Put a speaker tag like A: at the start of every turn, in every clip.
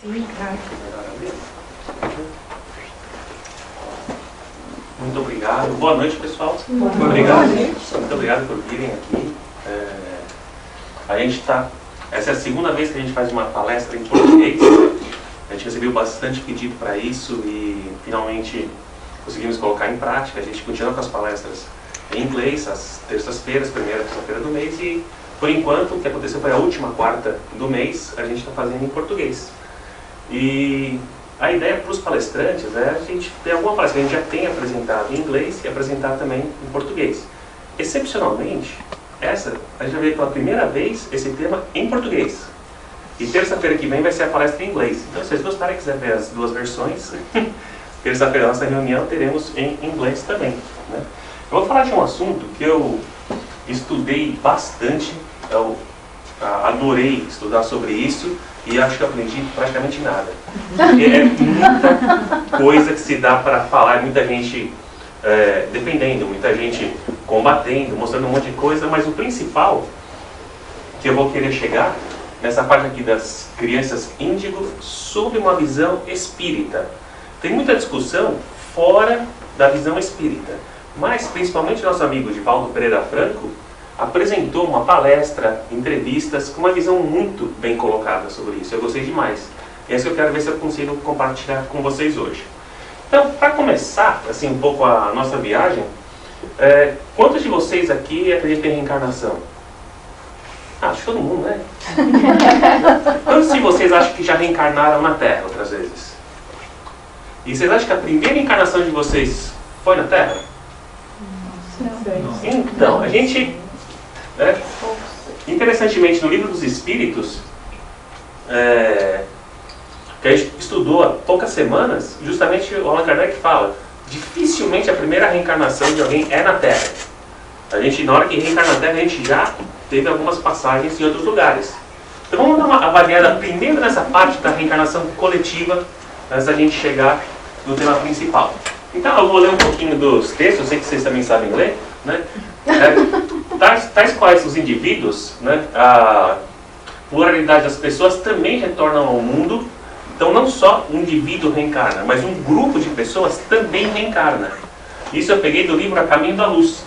A: Sim, claro.
B: Muito obrigado. Boa noite, pessoal.
A: Boa
B: Obrigado.
A: noite.
B: Muito obrigado por virem aqui. Essa é a segunda vez que a gente faz uma palestra em português. A gente recebeu bastante pedido para isso e finalmente conseguimos colocar em prática. A gente continua com as palestras em inglês, às terças-feiras, primeira terça-feira do mês, e por enquanto o que aconteceu foi a última quarta do mês, a gente está fazendo em português. E a ideia para os palestrantes é a gente ter alguma palestra que a gente já tem apresentado em inglês e apresentar também em português. Excepcionalmente, a gente vai ver pela primeira vez esse tema em português. E terça-feira que vem vai ser a palestra em inglês. Então, se vocês gostarem e quiserem ver as duas versões, terça-feira nossa reunião teremos em inglês também, né? Eu vou falar de um assunto que eu estudei bastante, eu adorei estudar sobre isso e acho que eu aprendi praticamente nada. Porque é muita coisa que se dá para falar, muita gente defendendo, muita gente combatendo, mostrando um monte de coisa, mas o principal que eu vou querer chegar nessa parte aqui das crianças índigo sob uma visão espírita. Tem muita discussão fora da visão espírita, mas principalmente nosso amigo Divaldo Pereira Franco apresentou uma palestra, entrevistas com uma visão muito bem colocada sobre isso. Eu gostei demais. E é isso que eu quero ver se eu consigo compartilhar com vocês hoje. Então, para começar assim um pouco a nossa viagem, quantos de vocês aqui acreditam em reencarnação? Acho que todo mundo, né? Quantos de vocês acham que já reencarnaram na Terra outras vezes? E vocês acham que a primeira encarnação de vocês foi na Terra? Não. Então, a gente... interessantemente, no Livro dos Espíritos, que a gente estudou há poucas semanas, justamente o Allan Kardec fala, dificilmente a primeira reencarnação de alguém é na Terra. A gente, na hora que reencarna na Terra, a gente já teve algumas passagens em outros lugares. Então vamos dar uma avaliada primeiro nessa parte da reencarnação coletiva, antes da gente chegar no tema principal. Então eu vou ler um pouquinho dos textos, eu sei que vocês também sabem ler, né? Tais quais os indivíduos, né, a pluralidade das pessoas também retornam ao mundo. Então não só um indivíduo reencarna, mas um grupo de pessoas também reencarna. Isso eu peguei do livro A Caminho da Luz,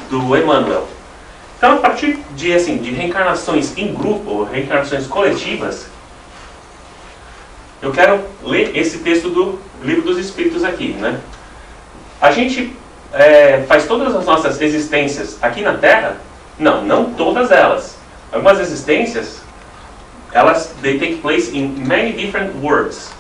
B: do Emmanuel. Então a partir de reencarnações em grupo, reencarnações coletivas, eu quero ler esse texto do Livro dos Espíritos aqui, né? A gente faz todas as nossas existências aqui na Terra? Não todas elas. Algumas existências, they take place in many different worlds.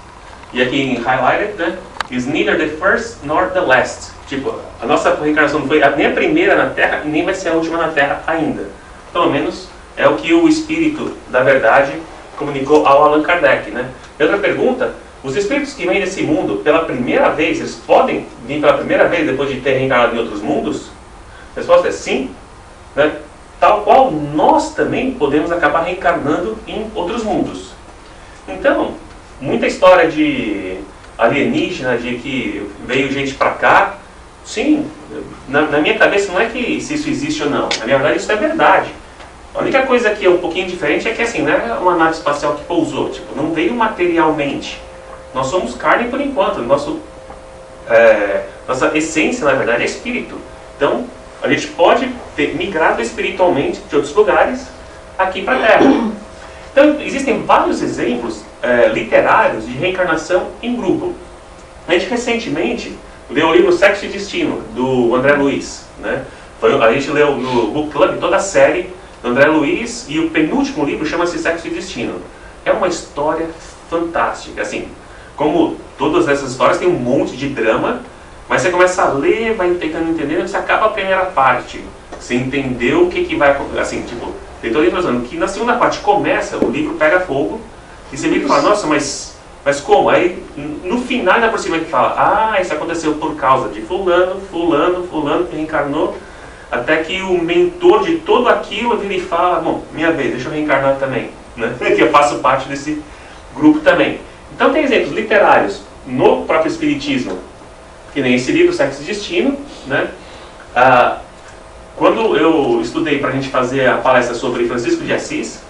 B: E aqui em highlighted, né, is neither the first nor the last. Tipo, a nossa reencarnação não foi nem a primeira na Terra e nem vai ser a última na Terra ainda. Pelo menos é o que o Espírito da Verdade comunicou ao Allan Kardec, né? E outra pergunta, os espíritos que vêm desse mundo pela primeira vez, eles podem vir pela primeira vez depois de ter reencarnado em outros mundos? A resposta é sim, né? Tal qual nós também podemos acabar reencarnando em outros mundos. Então, muita história de alienígena, de que veio gente pra cá, sim, na minha cabeça não é que se isso existe ou não, na verdade isso é verdade. A única coisa que é um pouquinho diferente é que assim, não é uma nave espacial que pousou, tipo, não veio materialmente. Nós somos carne por enquanto, nossa essência na verdade é espírito. Então, a gente pode ter migrado espiritualmente de outros lugares aqui para a Terra. Então, existem vários exemplos literários de reencarnação em grupo. A gente recentemente leu o livro Sexo e Destino, do André Luiz, né? A gente leu no Book Club toda a série do André Luiz e o penúltimo livro chama-se Sexo e Destino. É uma história fantástica, assim, como todas essas histórias tem um monte de drama, mas você começa a ler, vai tentando entender, você acaba a primeira parte, você entendeu o que vai acontecer, assim, tipo, tem todo livro falando que na segunda parte começa, o livro pega fogo, e você vira e fala, nossa, mas como? Aí no final ainda por cima que fala, isso aconteceu por causa de fulano que reencarnou, até que o mentor de tudo aquilo vira e fala, bom, minha vez, deixa eu reencarnar também, né? Que eu faço parte desse grupo também. Então tem exemplos literários no próprio Espiritismo, que nem esse livro, Sexo e Destino, né? Quando eu estudei para a gente fazer a palestra sobre Francisco de Assis,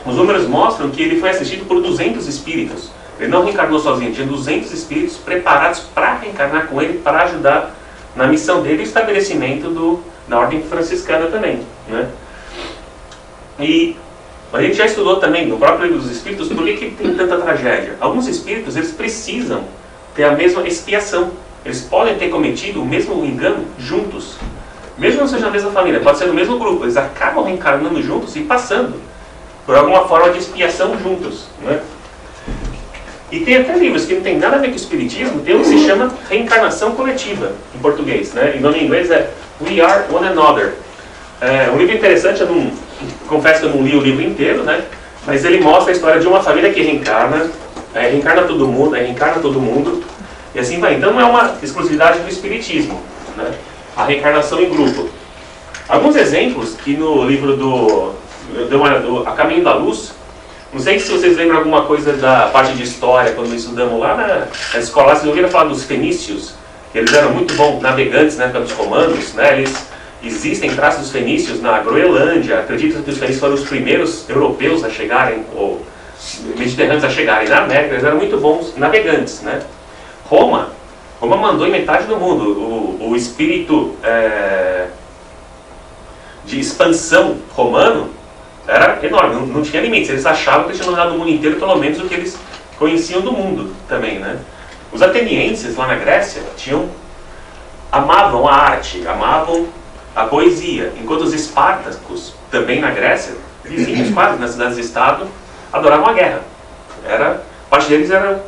B: os números mostram que ele foi assistido por 200 espíritos. Ele não reencarnou sozinho, tinha 200 espíritos preparados para reencarnar com ele, para ajudar na missão dele e o estabelecimento da ordem franciscana também, né? E a gente já estudou também no próprio livro dos espíritos por que tem tanta tragédia. Alguns espíritos, eles precisam ter a mesma expiação. Eles podem ter cometido o mesmo engano juntos. Mesmo não seja na mesma família, pode ser no mesmo grupo. Eles acabam reencarnando juntos e passando por alguma forma de expiação juntos, né? E tem até livros que não tem nada a ver com o espiritismo, tem um que se chama Reencarnação Coletiva, em português, né? E o nome em inglês é We Are One Another. É um livro interessante, confesso que eu não li o livro inteiro, né? Mas ele mostra a história de uma família que reencarna, reencarna todo mundo, e assim vai. Então não é uma exclusividade do espiritismo, né? A reencarnação em grupo. Alguns exemplos que no livro A Caminho da Luz, não sei se vocês lembram alguma coisa da parte de história, quando estudamos lá na escola, vocês ouviram falar dos fenícios, que eles eram muito bons navegantes na época dos romanos, né? Existem traços dos fenícios na Groenlândia. Acredito que os fenícios foram os primeiros europeus a chegarem, ou mediterrâneos a chegarem na América. Eles eram muito bons navegantes, né? Roma mandou em metade do mundo. O espírito de expansão romano era enorme, não tinha limites. Eles achavam que eles tinham dominado o mundo inteiro, pelo menos o que eles conheciam do mundo também, né? Os atenienses lá na Grécia amavam a arte, amavam a poesia, enquanto os espartacos, também na Grécia, vizinhos quase nas cidades-estado, adoravam a guerra. Parte deles era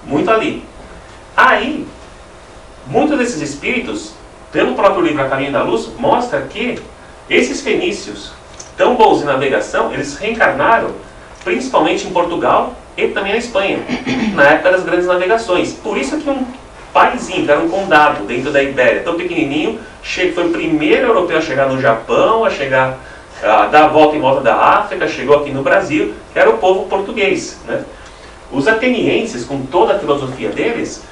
B: muito ali. Aí, muitos desses espíritos, pelo próprio livro A Caminho da Luz, mostra que esses fenícios, tão bons em navegação, eles reencarnaram principalmente em Portugal e também na Espanha, na época das grandes navegações. Por isso que um paizinho, que era um condado dentro da Ibéria, tão pequenininho, foi o primeiro europeu a chegar no Japão, dar a volta em volta da África, chegou aqui no Brasil, que era o povo português, né? Os atenienses, com toda a filosofia deles,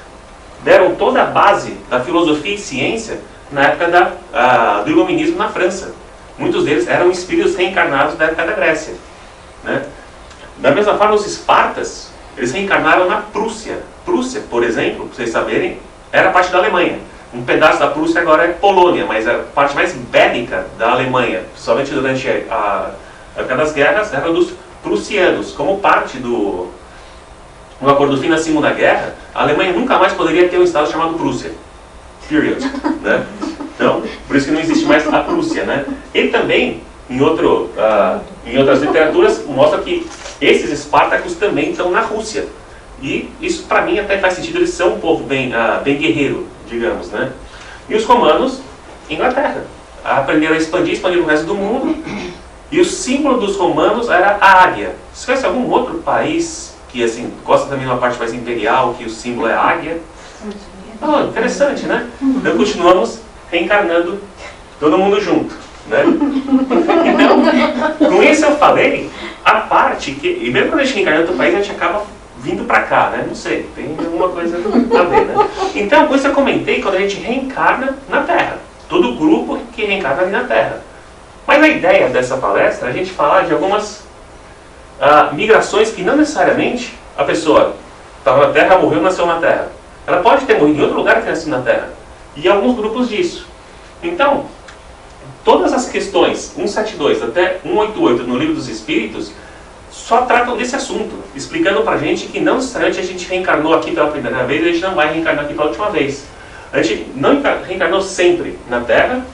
B: deram toda a base da filosofia e ciência na época do iluminismo na França. Muitos deles eram espíritos reencarnados da época da Grécia, né? Da mesma forma, os espartas, eles reencarnaram na Prússia. Prússia, por exemplo, para vocês saberem, era parte da Alemanha. Um pedaço da Prússia agora é Polônia, mas a parte mais bélica da Alemanha, somente durante a época das guerras, era dos prussianos. Como parte no acordo do fim da Segunda Guerra, a Alemanha nunca mais poderia ter um estado chamado Prússia. Period. Né? Então, por isso que não existe mais a Prússia, né? E também, em outras literaturas, mostra que esses espartacos também estão na Rússia. E isso, para mim, até faz sentido. Eles são um povo bem guerreiro, digamos, né? E os romanos, Inglaterra. Aprenderam a expandir o resto do mundo. E o símbolo dos romanos era a águia. Você conhece algum outro país que, assim, gosta também de uma parte mais imperial, que o símbolo é a águia? Oh, interessante, né? Então continuamos reencarnando todo mundo junto, né? Então, com isso eu falei a parte que, e mesmo quando a gente reencarna em outro país, a gente acaba vindo pra cá, né? Não sei, tem alguma coisa a ver, né? Então, com isso eu comentei quando a gente reencarna na Terra. Todo grupo que reencarna ali na Terra. Mas a ideia dessa palestra é a gente falar de algumas migrações que não necessariamente a pessoa estava na Terra, morreu, nasceu na Terra. Ela pode ter morrido em outro lugar que nasceu na Terra. E alguns grupos disso. Então, todas as questões 172 até 188 no Livro dos Espíritos só tratam desse assunto, explicando pra gente que não necessariamente a gente reencarnou aqui pela primeira vez e a gente não vai reencarnar aqui pela última vez. A gente não reencarnou sempre na Terra.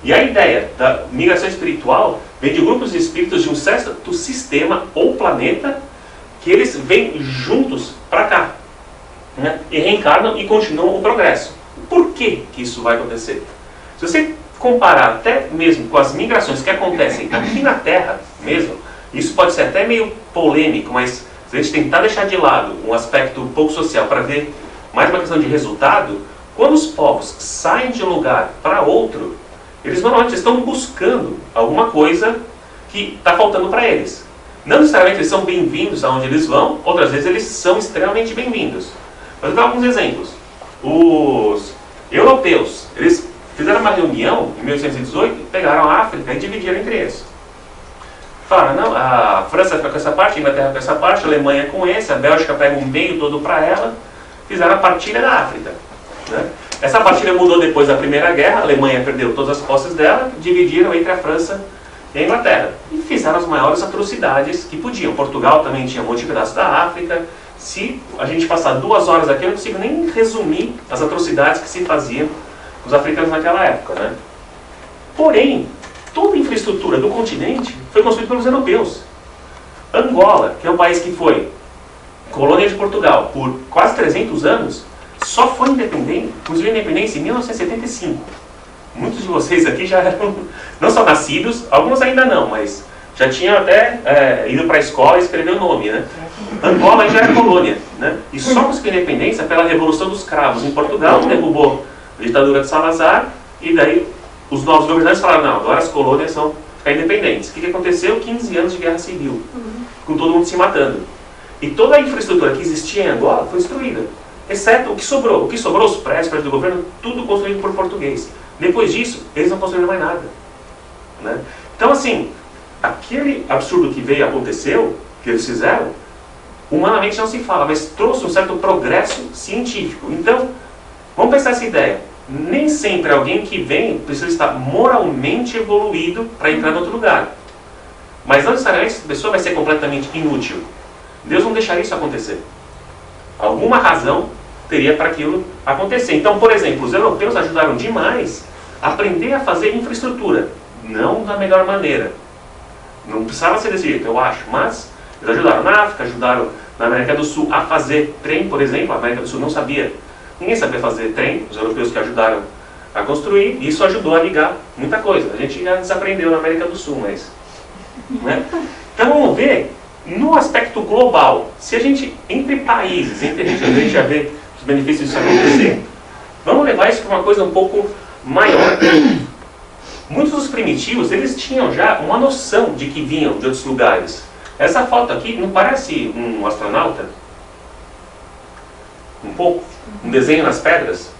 B: E a ideia da migração espiritual vem de grupos de espíritos de um certo sistema ou planeta que eles vêm juntos para cá, né? E reencarnam e continuam o progresso. Por que isso vai acontecer? Se você comparar até mesmo com as migrações que acontecem aqui na Terra mesmo, isso pode ser até meio polêmico, mas se a gente tentar deixar de lado um aspecto um pouco social para ver mais uma questão de resultado, quando os povos saem de um lugar para outro, eles normalmente estão buscando alguma coisa que está faltando para eles. Não necessariamente eles são bem-vindos aonde eles vão, outras vezes eles são extremamente bem-vindos. Vou dar alguns exemplos. Os europeus, eles fizeram uma reunião em 1818, pegaram a África e dividiram entre eles. Fala, não, a França fica com essa parte, a Inglaterra com essa parte, a Alemanha com esse, a Bélgica pega um meio todo para ela, fizeram a partilha da África. Né? Essa partilha mudou depois da Primeira Guerra, a Alemanha perdeu todas as posses dela, dividiram entre a França e a Inglaterra. E fizeram as maiores atrocidades que podiam. Portugal também tinha um monte de pedaço da África. Se a gente passar 2 horas aqui, eu não consigo nem resumir as atrocidades que se faziam com os africanos naquela época. Né? Porém, toda a infraestrutura do continente foi construída pelos europeus. Angola, que é um país que foi colônia de Portugal por quase 300 anos, só foi independente, conseguiu independência em 1975. Muitos de vocês aqui já eram, não só nascidos, alguns ainda não, mas já tinham até ido para a escola e escrever o nome, né? Angola já era colônia, né? E só conseguiu independência pela Revolução dos Cravos em Portugal, derrubou a ditadura de Salazar, e daí os novos governantes falaram, não, agora as colônias vão ficar independentes. O que aconteceu? 15 anos de guerra civil, com todo mundo se matando. E toda a infraestrutura que existia em Angola foi destruída, exceto o que sobrou. O que sobrou, os prédios do governo, tudo construído por português. Depois disso, eles não construíram mais nada. Né? Então, assim, aquele absurdo que veio e aconteceu, que eles fizeram, humanamente não se fala, mas trouxe um certo progresso científico. Então, vamos pensar essa ideia. Nem sempre alguém que vem precisa estar moralmente evoluído para entrar em outro lugar. Mas não necessariamente essa pessoa vai ser completamente inútil. Deus não deixaria isso acontecer. Alguma razão teria para aquilo acontecer. Então, por exemplo, os europeus ajudaram demais a aprender a fazer infraestrutura. Não da melhor maneira. Não precisava ser desse jeito, eu acho. Mas eles ajudaram na África, ajudaram na América do Sul a fazer trem, por exemplo. A América do Sul não sabia. Ninguém sabia fazer trem. Os europeus que ajudaram a construir. E isso ajudou a ligar muita coisa. A gente já desaprendeu na América do Sul, mas... Né? Então vamos ver, no aspecto global, se a gente, entre países, entre a gente já vê os benefícios disso acontecer, vamos levar isso para uma coisa um pouco maior. Muitos dos primitivos, eles tinham já uma noção de que vinham de outros lugares. Essa foto aqui não parece um astronauta? Um pouco? Um desenho nas pedras?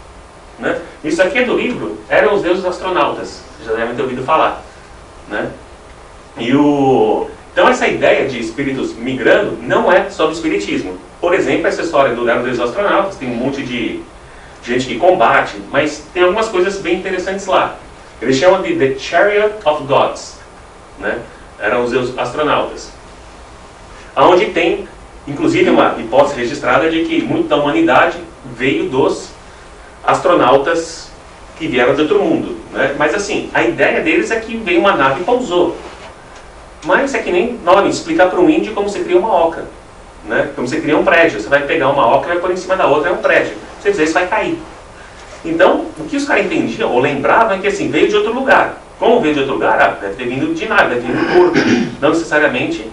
B: Né? Isso aqui é do livro Eram os Deuses Astronautas. Vocês já devem ter ouvido falar. Né? Então essa ideia de espíritos migrando não é só do espiritismo. Por exemplo, essa história do Eram os Deuses Astronautas, tem um monte de gente que combate, mas tem algumas coisas bem interessantes lá. Eles chamam de The Chariot of Gods. Né? Eram os deuses astronautas. Onde tem, inclusive, uma hipótese registrada de que muito da humanidade veio dos astronautas que vieram de outro mundo. Né? Mas assim, a ideia deles é que veio uma nave e pousou. Mas é que nem, novamente, explicar para um índio como você cria uma oca. Né? Como você cria um prédio. Você vai pegar uma oca e vai pôr em cima da outra, é um prédio. Se você fizer isso, vai cair. Então, o que os caras entendiam, ou lembravam, é que assim, veio de outro lugar. Como veio de outro lugar? Deve ter vindo de nada, deve ter vindo do corpo. Não necessariamente,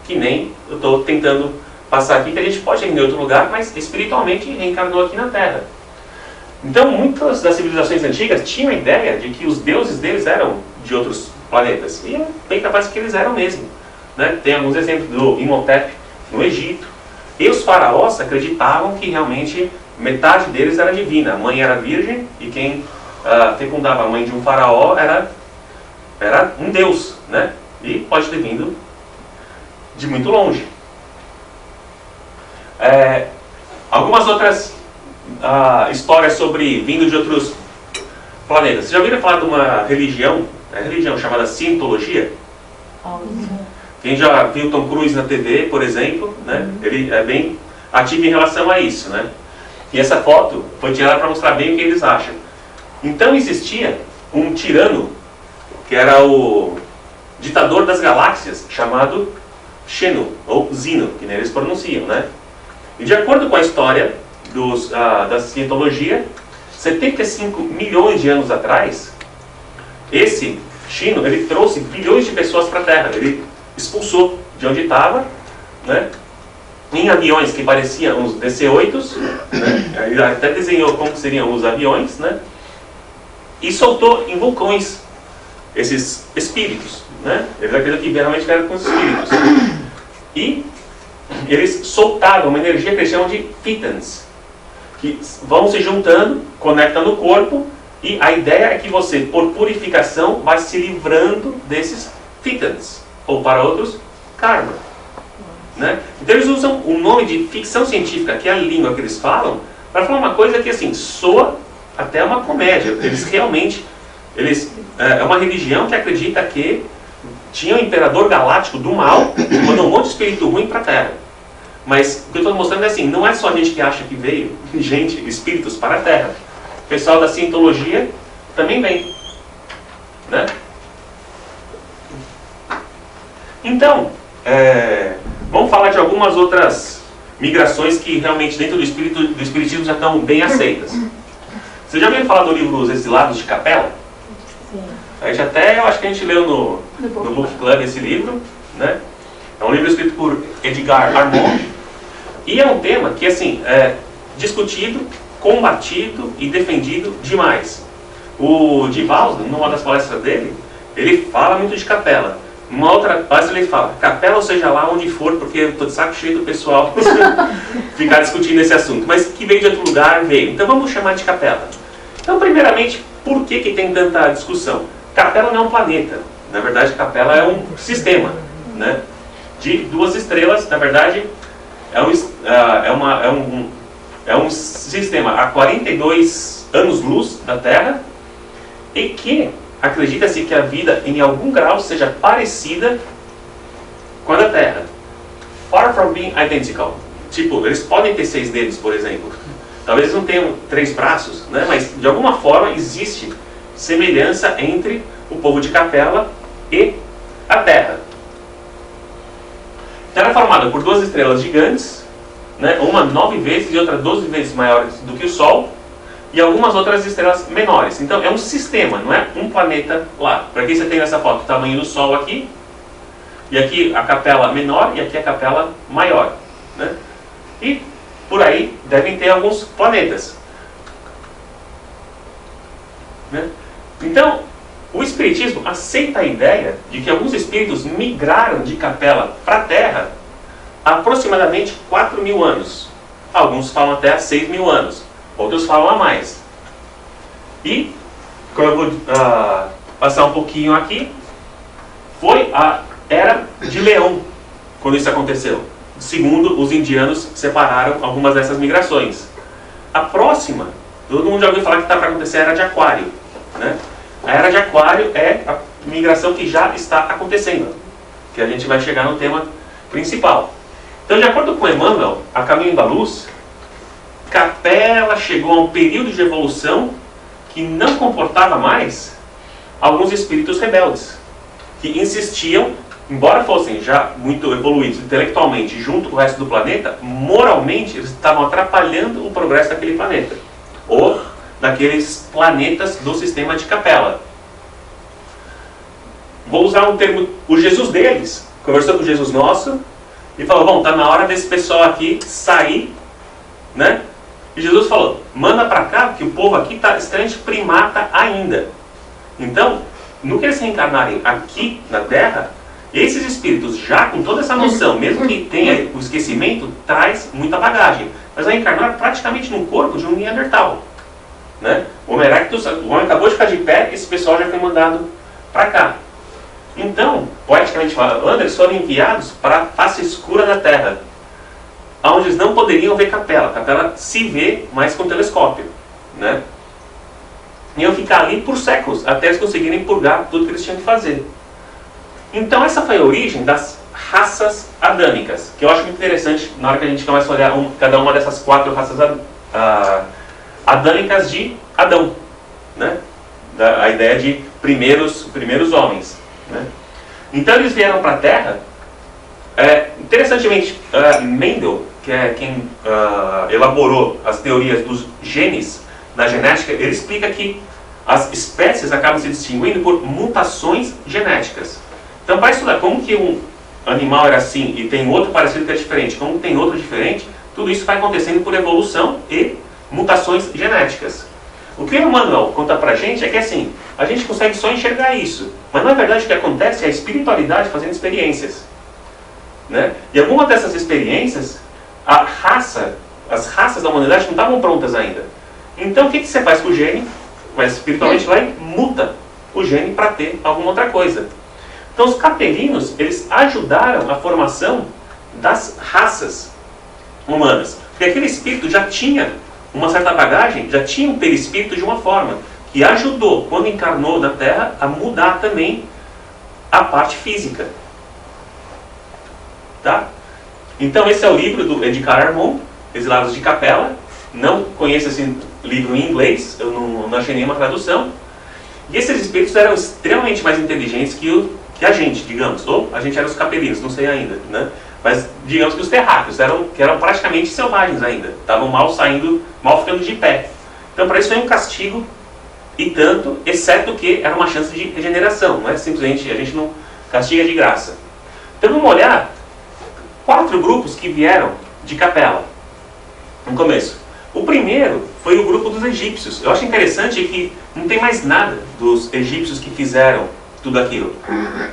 B: que nem eu estou tentando passar aqui, que a gente pode ir em outro lugar, mas espiritualmente reencarnou aqui na Terra. Então, muitas das civilizações antigas tinham a ideia de que os deuses deles eram de outros planetas. E é bem capaz que eles eram mesmo. Né? Tem alguns exemplos do Imhotep no Egito. E os faraós acreditavam que realmente metade deles era divina. A mãe era virgem e quem fecundava a mãe de um faraó era um deus. Né? E pode ter vindo de muito longe. Algumas outras histórias sobre vindo de outros planetas. Vocês já ouviram falar de uma religião chamada Cientologia? Quem já viu Tom Cruise na TV, por exemplo, né? Ele é bem ativo em relação a isso. Né? E essa foto foi tirada para mostrar bem o que eles acham. Então existia um tirano, que era o ditador das galáxias, chamado Xenu, ou Zino, que nem eles pronunciam. Né? E de acordo com a história da Cientologia, 75 milhões de anos atrás, esse Xenu, ele trouxe bilhões de pessoas para a Terra. Ele expulsou de onde estava, né, em aviões que pareciam uns DC-8s, né, ele até desenhou como seriam os aviões, né, e soltou em vulcões esses espíritos. Né, eles acreditam que realmente eram com os espíritos. E eles soltaram uma energia que eles chamam de titãs, que vão se juntando, conectam no corpo, e a ideia é que você, por purificação, vai se livrando desses titãs. ou para outros, karma. Né? Então eles usam o nome de ficção científica, que é a língua que eles falam, para falar uma coisa que assim, soa até uma comédia. Eles realmente, é uma religião que acredita que tinha um imperador galáctico do mal, que mandou um monte de espírito ruim para a Terra. Mas o que eu estou mostrando é assim, não é só gente que acha que veio, espíritos para a Terra. O pessoal da cientologia também vem. Né? Então, vamos falar de algumas outras migrações que realmente dentro do espiritismo já estão bem aceitas. Você já ouviu falar do livro Os Exilados de Capela?
A: Sim.
B: Eu acho que a gente leu no Book Club esse livro, né? É um livro escrito por Edgar Armand e é um tema que assim, é discutido, combatido e defendido demais. O Divaldo, numa das palestras dele, ele fala muito de capela. Numa outra palestra ele fala, capela ou seja lá onde for, porque eu estou de saco cheio do pessoal ficar discutindo esse assunto. Mas que veio de outro lugar, veio. Então vamos chamar de capela. Então primeiramente, por que tem tanta discussão? Capela não é um planeta. Na verdade, Capela é um sistema, né? De 2 estrelas. Na verdade, é um sistema a 42 anos-luz da Terra e que acredita-se que a vida em algum grau seja parecida com a da Terra. Far from being identical. Tipo, eles podem ter 6 dedos, por exemplo. Talvez eles não tenham 3 braços, né? Mas de alguma forma existe semelhança entre o povo de Capela e a Terra. Então ela é formada por 2 estrelas gigantes, né? Uma 9 vezes e outra 12 vezes maiores do que o Sol, e algumas outras estrelas menores. Então é um sistema, não é um planeta lá. Para quem você tem nessa foto o tamanho do Sol aqui, e aqui a Capela menor e aqui a Capela maior, né? E por aí devem ter alguns planetas, né? Então o Espiritismo aceita a ideia de que alguns espíritos migraram de Capela para a Terra há aproximadamente 4.000 anos. Alguns falam até 6.000 anos, outros falam a mais. E, como eu vou passar um pouquinho aqui, foi a Era de Leão quando isso aconteceu. Segundo os indianos separaram algumas dessas migrações. A próxima, todo mundo já ouviu falar que está para acontecer a Era de Aquário, né? A Era de Aquário é a migração que já está acontecendo, que a gente vai chegar no tema principal. Então, de acordo com Emmanuel, a Caminho da Luz, Capela chegou a um período de evolução que não comportava mais alguns espíritos rebeldes, que insistiam, embora fossem já muito evoluídos intelectualmente junto com o resto do planeta, moralmente eles estavam atrapalhando o progresso daquele planeta, ou daqueles planetas do sistema de Capela. Vou usar um termo, o Jesus deles conversou com o Jesus nosso e falou, bom, está na hora desse pessoal aqui sair, né? E Jesus falou, manda para cá, que o povo aqui está extremamente primata ainda. Então, no que eles reencarnarem aqui na Terra, esses espíritos, já com toda essa noção, mesmo que tenha o esquecimento, traz muita bagagem. Mas vai encarnar praticamente no corpo de um Neandertal, né? O Homo erectus, o homem acabou de ficar de pé, esse pessoal já foi mandado para cá. Então, poeticamente falando, eles foram enviados para a face escura da Terra, onde eles não poderiam ver Capela. Capela se vê mais com telescópio, né? Iam ficar ali por séculos, até eles conseguirem purgar tudo que eles tinham que fazer. Então essa foi a origem das raças adâmicas, que eu acho muito interessante na hora que a gente começa a olhar cada uma dessas 4 raças adâmicas de Adão, né? A ideia de primeiros homens, né? Então eles vieram para a Terra. Interessantemente, Mendel, que é quem elaborou as teorias dos genes na genética, ele explica que as espécies acabam se distinguindo por mutações genéticas. Então, para estudar como que um animal era assim e tem outro parecido que é diferente, como tem outro diferente, tudo isso vai acontecendo por evolução e mutações genéticas. O que o Emmanuel conta pra gente é que assim, a gente consegue só enxergar isso, mas na verdade o que acontece é a espiritualidade fazendo experiências, né? E algumas dessas experiências, as raças da humanidade não estavam prontas ainda. Então o que você faz com o gene? Mas espiritualmente lá e muta o gene para ter alguma outra coisa. Então os capelinos, eles ajudaram a formação das raças humanas. Porque aquele espírito já tinha uma certa bagagem, já tinha um perispírito de uma forma que ajudou, quando encarnou na Terra, a mudar também a parte física. Tá? Então esse é o livro do Edgar Armond, Exilados de Capela. Não conheço esse livro em inglês, eu não achei nenhuma tradução. E esses espíritos eram extremamente mais inteligentes que a gente, digamos. Ou a gente era os capelinos, não sei ainda, né? Mas digamos que os terráqueos, que eram praticamente selvagens ainda. Estavam mal ficando de pé. Então para isso foi um castigo e tanto, exceto que era uma chance de regeneração. Não é simplesmente, a gente não castiga de graça. Então vamos olhar 4 grupos que vieram de Capela no começo. O primeiro foi o grupo dos egípcios. Eu acho interessante que não tem mais nada dos egípcios que fizeram tudo aquilo.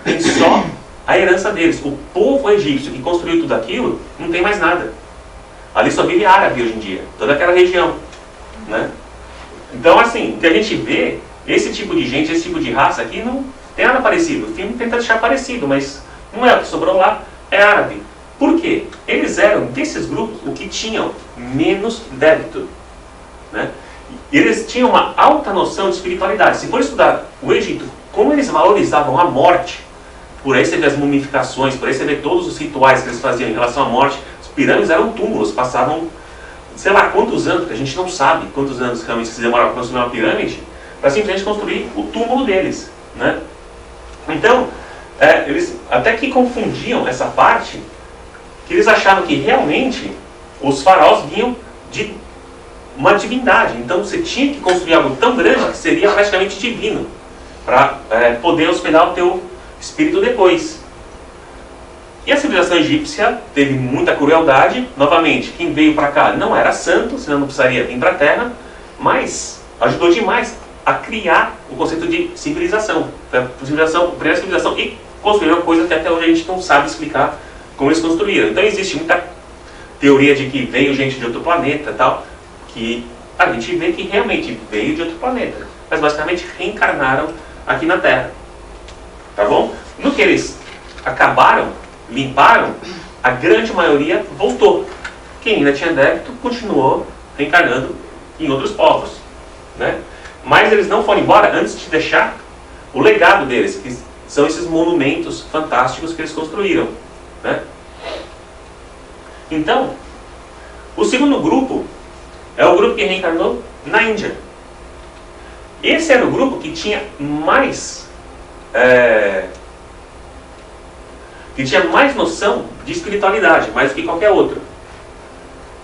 B: Tem só a herança deles. O povo egípcio que construiu tudo aquilo, não tem mais nada. Ali só vive árabe hoje em dia, toda aquela região, né? Então, assim, o que a gente vê, esse tipo de gente, esse tipo de raça aqui, não tem nada parecido. O filme tenta deixar parecido, mas não é o que sobrou lá, é árabe. Por quê? Eles eram, desses grupos, o que tinham menos débito, né? Eles tinham uma alta noção de espiritualidade. Se for estudar o Egito, como eles valorizavam a morte, por aí você vê as mumificações, por aí você vê todos os rituais que eles faziam em relação à morte. As pirâmides eram túmulos, passavam, sei lá quantos anos, que a gente não sabe quantos anos realmente se demoraram para construir uma pirâmide, para simplesmente construir o túmulo deles, né? Então, eles até que confundiam essa parte, que eles achavam que realmente os faraós vinham de uma divindade. Então você tinha que construir algo tão grande que seria praticamente divino, para poder hospedar o teu espírito depois. E a civilização egípcia teve muita crueldade. Novamente, quem veio para cá não era santo, senão não precisaria vir para a Terra, mas ajudou demais a criar o conceito de civilização. A primeira civilização, e construíram coisas que até hoje a gente não sabe explicar como eles construíram. Então existe muita teoria de que veio gente de outro planeta e tal, que a gente vê que realmente veio de outro planeta, mas basicamente reencarnaram aqui na Terra. Tá bom? No que eles acabaram, limparam, a grande maioria voltou. Quem ainda tinha débito continuou reencarnando em outros povos, né? Mas eles não foram embora antes de deixar o legado deles, que são esses monumentos fantásticos que eles construíram, né? Então, o segundo grupo é o grupo que reencarnou na Índia. Esse era o grupo que tinha mais noção de espiritualidade, mais do que qualquer outro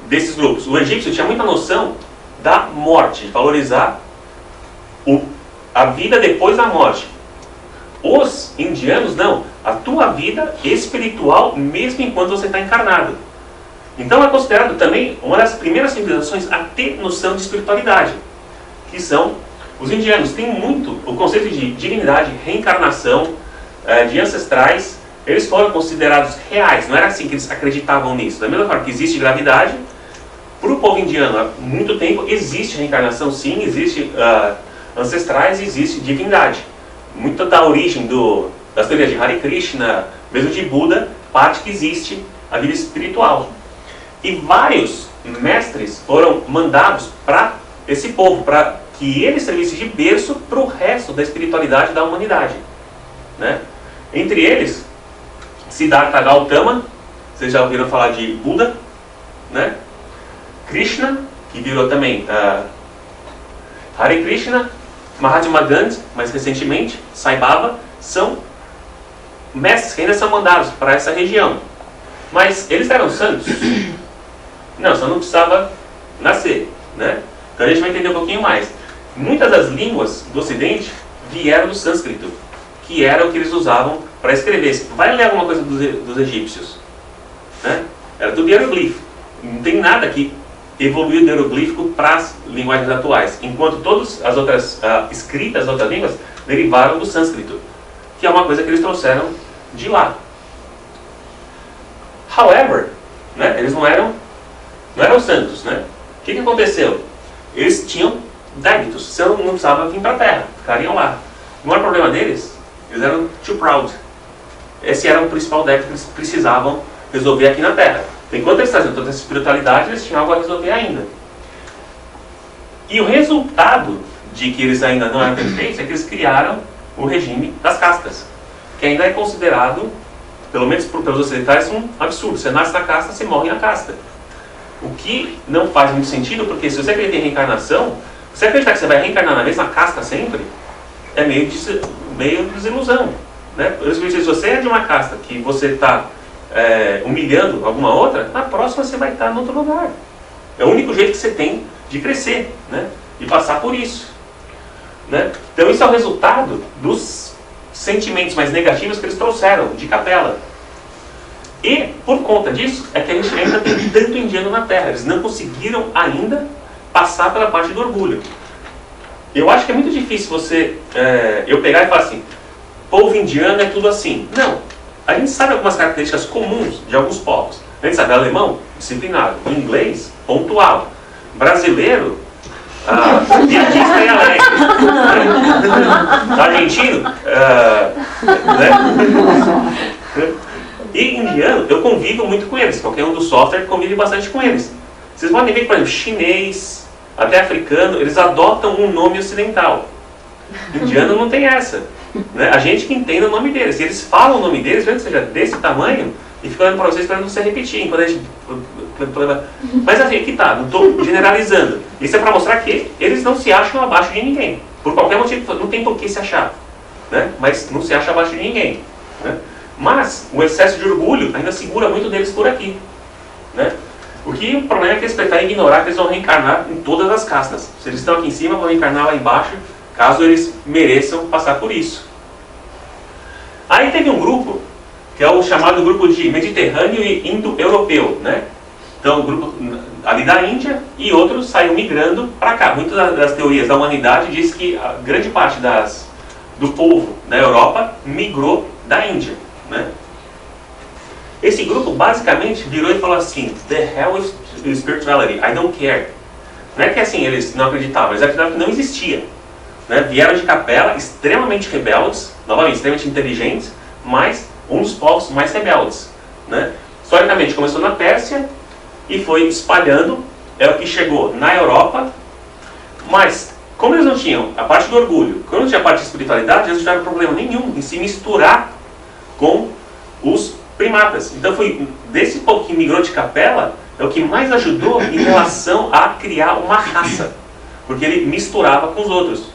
B: desses grupos. O egípcio tinha muita noção da morte, de valorizar a vida depois da morte. Os indianos não, a tua vida espiritual mesmo enquanto você está encarnado. Então é considerado também uma das primeiras civilizações a ter noção de espiritualidade, que são os indianos. Tem muito o conceito de divindade, reencarnação, de ancestrais. Eles foram considerados reais, não era assim que eles acreditavam nisso. Da mesma forma que existe gravidade, para o povo indiano há muito tempo existe reencarnação, sim, existe ancestrais, existe divindade. Muito da origem das teorias de Hare Krishna, mesmo de Buda, parte que existe a vida espiritual. E vários mestres foram mandados para esse povo, para que ele servisse de berço para o resto da espiritualidade da humanidade, né? Entre eles, Siddhartha Gautama, vocês já ouviram falar de Buda, né? Krishna, que virou também Hare Krishna, Mahatma Gandhi, mais recentemente, Sai Baba, são mestres que ainda são mandados para essa região. Mas eles eram santos? Não, só não precisava nascer, né? Então a gente vai entender um pouquinho mais. Muitas das línguas do Ocidente vieram do sânscrito, que era o que eles usavam para escrever. Vai ler alguma coisa dos egípcios, né? Era tudo hieroglifo. Não tem nada que evoluiu do hieroglífico para as linguagens atuais, enquanto todas as outras escritas das outras línguas derivaram do sânscrito, que é uma coisa que eles trouxeram de lá. However, né, eles não eram santos, né? O que aconteceu? Eles tinham débitos, senão não precisava vir para a Terra, ficariam lá. O maior problema deles, eles eram too proud, esse era o principal débito que eles precisavam resolver aqui na Terra. Então, enquanto eles traziam toda essa espiritualidade, eles tinham algo a resolver ainda. E o resultado de que eles ainda não eram perfeitos é que eles criaram o regime das castas, que ainda é considerado, pelo menos pelos ocidentais, um absurdo. Você nasce na casta, você morre na casta. O que não faz muito sentido, porque se você acredita em reencarnação, você acreditar que você vai reencarnar na mesma casta sempre, é meio desilusão. Né? Se você é de uma casta que você está humilhando alguma outra, na próxima você vai estar em outro lugar. É o único jeito que você tem de crescer, né? E passar por isso. Né? Então isso é o resultado dos sentimentos mais negativos que eles trouxeram de Capela. E por conta disso é que a gente ainda tem tanto indiano na Terra. Eles não conseguiram ainda passar pela parte do orgulho. Eu acho que é muito difícil você eu pegar e falar assim, povo indiano é tudo assim. Não. A gente sabe algumas características comuns de alguns povos. A gente sabe alemão, disciplinado. Inglês, pontual. Brasileiro, piadista e alegre. Argentino, né? E indiano, eu convivo muito com eles. Qualquer um do software convive bastante com eles. Vocês podem ver que, por exemplo, chinês, até africano, eles adotam um nome ocidental. Indiano não tem essa. Né? A gente que entende o nome deles. Se eles falam o nome deles, mesmo que seja desse tamanho, e fica olhando para vocês para não se repetir. Quando a gente... Mas assim, aqui tá, não estou generalizando. Isso é para mostrar que eles não se acham abaixo de ninguém. Por qualquer motivo, não tem por que se achar. Né? Mas não se acha abaixo de ninguém. Né? Mas o excesso de orgulho ainda segura muito deles por aqui. Né? O problema é que eles preferem ignorar que eles vão reencarnar em todas as castas. Se eles estão aqui em cima, vão reencarnar lá embaixo, caso eles mereçam passar por isso. Aí teve um grupo, que é o chamado grupo de Mediterrâneo e Indo-Europeu. Né? Então, o grupo ali da Índia e outros saíram migrando para cá. Muitas das teorias da humanidade diz que a grande parte do povo da Europa migrou da Índia. Né? Esse grupo basicamente virou e falou assim, the hell is spirituality, I don't care. Não é que assim eles não acreditavam, eles acreditavam que não existia. Né? Vieram de Capela, extremamente rebeldes, novamente, extremamente inteligentes, mas um dos povos mais rebeldes. Né? Historicamente começou na Pérsia e foi espalhando, é o que chegou na Europa, mas como eles não tinham a parte do orgulho, quando não tinha a parte de espiritualidade, eles não tiveram problema nenhum em se misturar com os primatas. Então foi desse povo que migrou de Capela, é o que mais ajudou em relação a criar uma raça, porque ele misturava com os outros.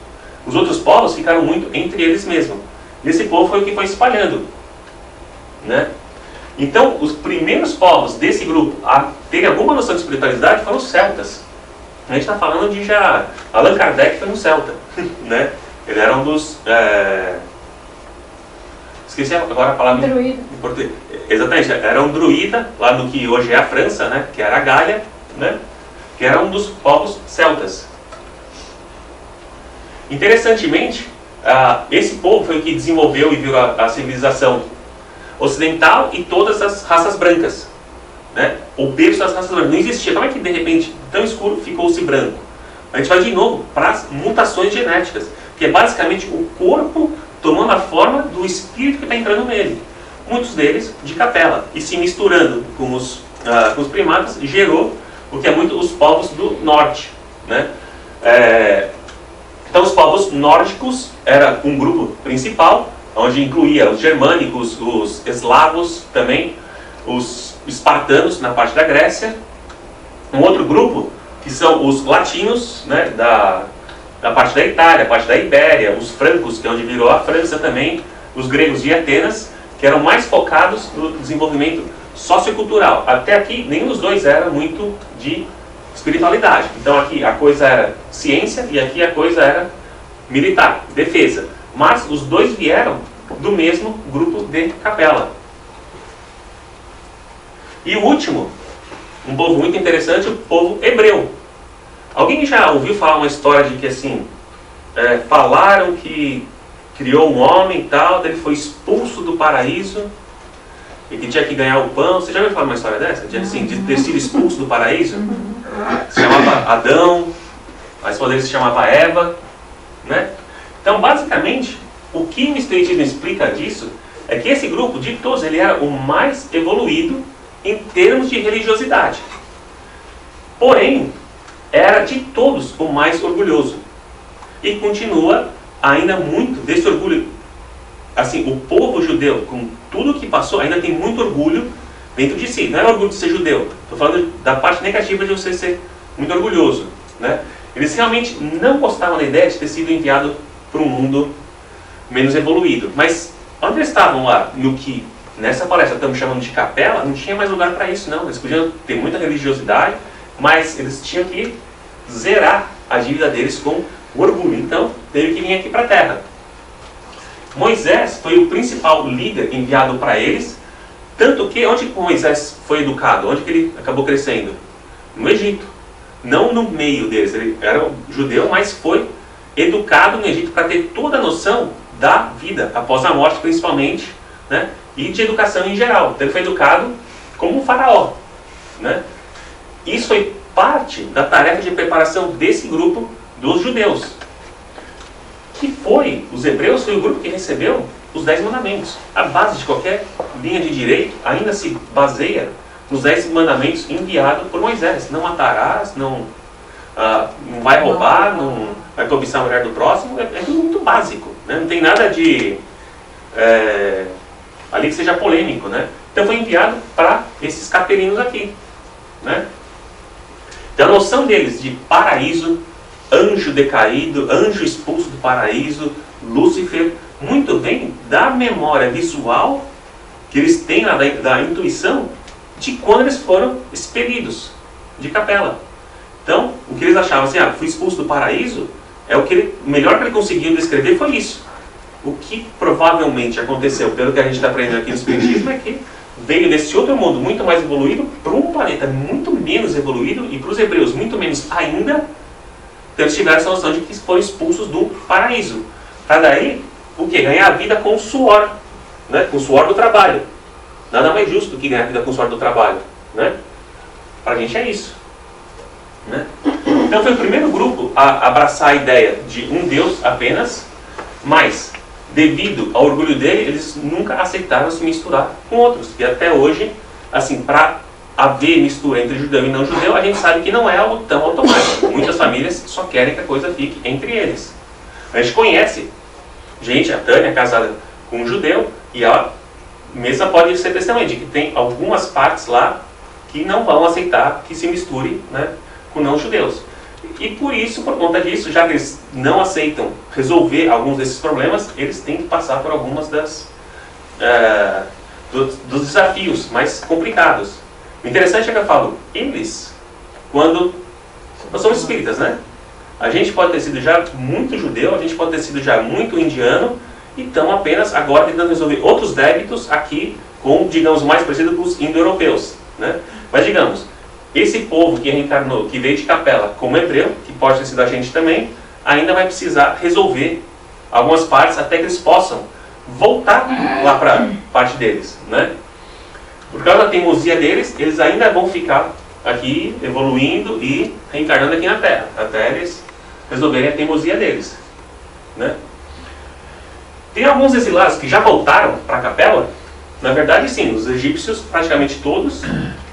B: Os outros povos ficaram muito entre eles mesmos. E esse povo foi o que foi espalhando. Né? Então, os primeiros povos desse grupo a terem alguma noção de espiritualidade foram os celtas. A gente está falando de já... Allan Kardec foi um celta. Né? Ele era um dos... Esqueci agora a palavra em português. Exatamente, era um druida, lá no que hoje é a França, né? Que era a Gália, né? Que era um dos povos celtas. Interessantemente, esse povo foi o que desenvolveu e virou a civilização ocidental e todas as raças brancas. Né? O berço das raças brancas não existia. Como é que de repente, tão escuro, ficou-se branco? A gente vai de novo para as mutações genéticas, que é basicamente o corpo tomando a forma do espírito que está entrando nele. Muitos deles de Capela, e se misturando com os primatas, gerou o que é muito os povos do norte. Né? Então os povos nórdicos era um grupo principal, onde incluía os germânicos, os eslavos também, os espartanos na parte da Grécia. Um outro grupo que são os latinos, né, da parte da Itália, a parte da Ibéria, os francos, que é onde virou a França também, os gregos de Atenas, que eram mais focados no desenvolvimento sociocultural. Até aqui, nenhum dos dois era muito de espiritualidade. Então aqui a coisa era ciência e aqui a coisa era militar, defesa. Mas os dois vieram do mesmo grupo de Capela. E o último, um povo muito interessante, o povo hebreu. Alguém já ouviu falar uma história de que assim, falaram que criou um homem e tal, daí ele foi expulso do paraíso e que tinha que ganhar o pão. Você já ouviu falar uma história dessa? De, assim, de ter sido expulso do paraíso? Se chamava Adão, a esposa dele se chamava Eva. Né? Então, basicamente, o que o Espiritismo explica disso é que esse grupo, de todos, ele era o mais evoluído em termos de religiosidade. Porém, era de todos o mais orgulhoso. E continua ainda muito desse orgulho. Assim, o povo judeu, com tudo que passou, ainda tem muito orgulho dentro de si. Não é orgulho de ser judeu. Estou falando da parte negativa de você ser muito orgulhoso, né? Eles realmente não gostavam da ideia de ter sido enviado para um mundo menos evoluído. Mas onde eles estavam lá, no que nessa palestra estamos chamando de capela, não tinha mais lugar para isso, não. Eles podiam ter muita religiosidade, mas eles tinham que zerar a dívida deles com o orgulho. Então, teve que vir aqui para a terra. Moisés foi o principal líder enviado para eles, tanto que onde Moisés foi educado? Onde que ele acabou crescendo? No Egito. Não no meio deles. Ele era um judeu, mas foi educado no Egito para ter toda a noção da vida após a morte, principalmente, né? E de educação em geral. Então ele foi educado como um faraó, né? Isso foi parte da tarefa de preparação desse grupo dos judeus. Que foi, os hebreus foi o grupo que recebeu os 10 mandamentos. A base de qualquer linha de direito ainda se baseia nos 10 mandamentos enviados por Moisés. Não matarás, não vai roubar, não vai cobiçar a mulher do próximo. É tudo muito básico, né? Não tem nada de ali que seja polêmico, né? Então foi enviado para esses capelinos aqui, né? Então a noção deles de paraíso, anjo decaído, anjo expulso do paraíso, Lúcifer, muito bem da memória visual que eles têm lá da intuição de quando eles foram expelidos de capela. Então, o que eles achavam assim, fui expulso do paraíso, o melhor que ele conseguiu descrever foi isso. O que provavelmente aconteceu, pelo que a gente está aprendendo aqui no Espiritismo, é que veio desse outro mundo muito mais evoluído para um planeta muito menos evoluído, e para os hebreus muito menos ainda. Então eles tiveram essa noção de que foram expulsos do paraíso. Para daí, o que? Ganhar a vida com o suor, né? Com o suor do trabalho. Nada mais justo do que ganhar a vida com o suor do trabalho, né? Para a gente é isso, né? Então foi o primeiro grupo a abraçar a ideia de um Deus apenas, mas devido ao orgulho dele, eles nunca aceitaram se misturar com outros. E até hoje, assim, para haver mistura entre judeu e não judeu, a gente sabe que não é algo tão automático. Muitas famílias só querem que a coisa fique entre eles. A gente conhece gente, a Tânia, casada com um judeu, e ela mesma pode ser testemunha de que tem algumas partes lá que não vão aceitar que se misture, né, com não-judeus. E por isso, por conta disso, já que eles não aceitam resolver alguns desses problemas, eles têm que passar por algumas dos desafios mais complicados. O interessante é que eu falo, eles, quando nós somos espíritas, né? A gente pode ter sido já muito judeu, a gente pode ter sido já muito indiano, e estão apenas agora tentando resolver outros débitos aqui com, digamos, mais parecido com os indo-europeus, né? Mas digamos, esse povo que reencarnou, que veio de capela como hebreu, que pode ter sido a gente também, ainda vai precisar resolver algumas partes até que eles possam voltar lá para a parte deles, né? Por causa da teimosia deles, eles ainda vão ficar aqui evoluindo e reencarnando aqui na Terra, até eles resolverem a teimosia deles, né? Tem alguns exilados que já voltaram para a capela. Na verdade, sim, os egípcios, praticamente todos.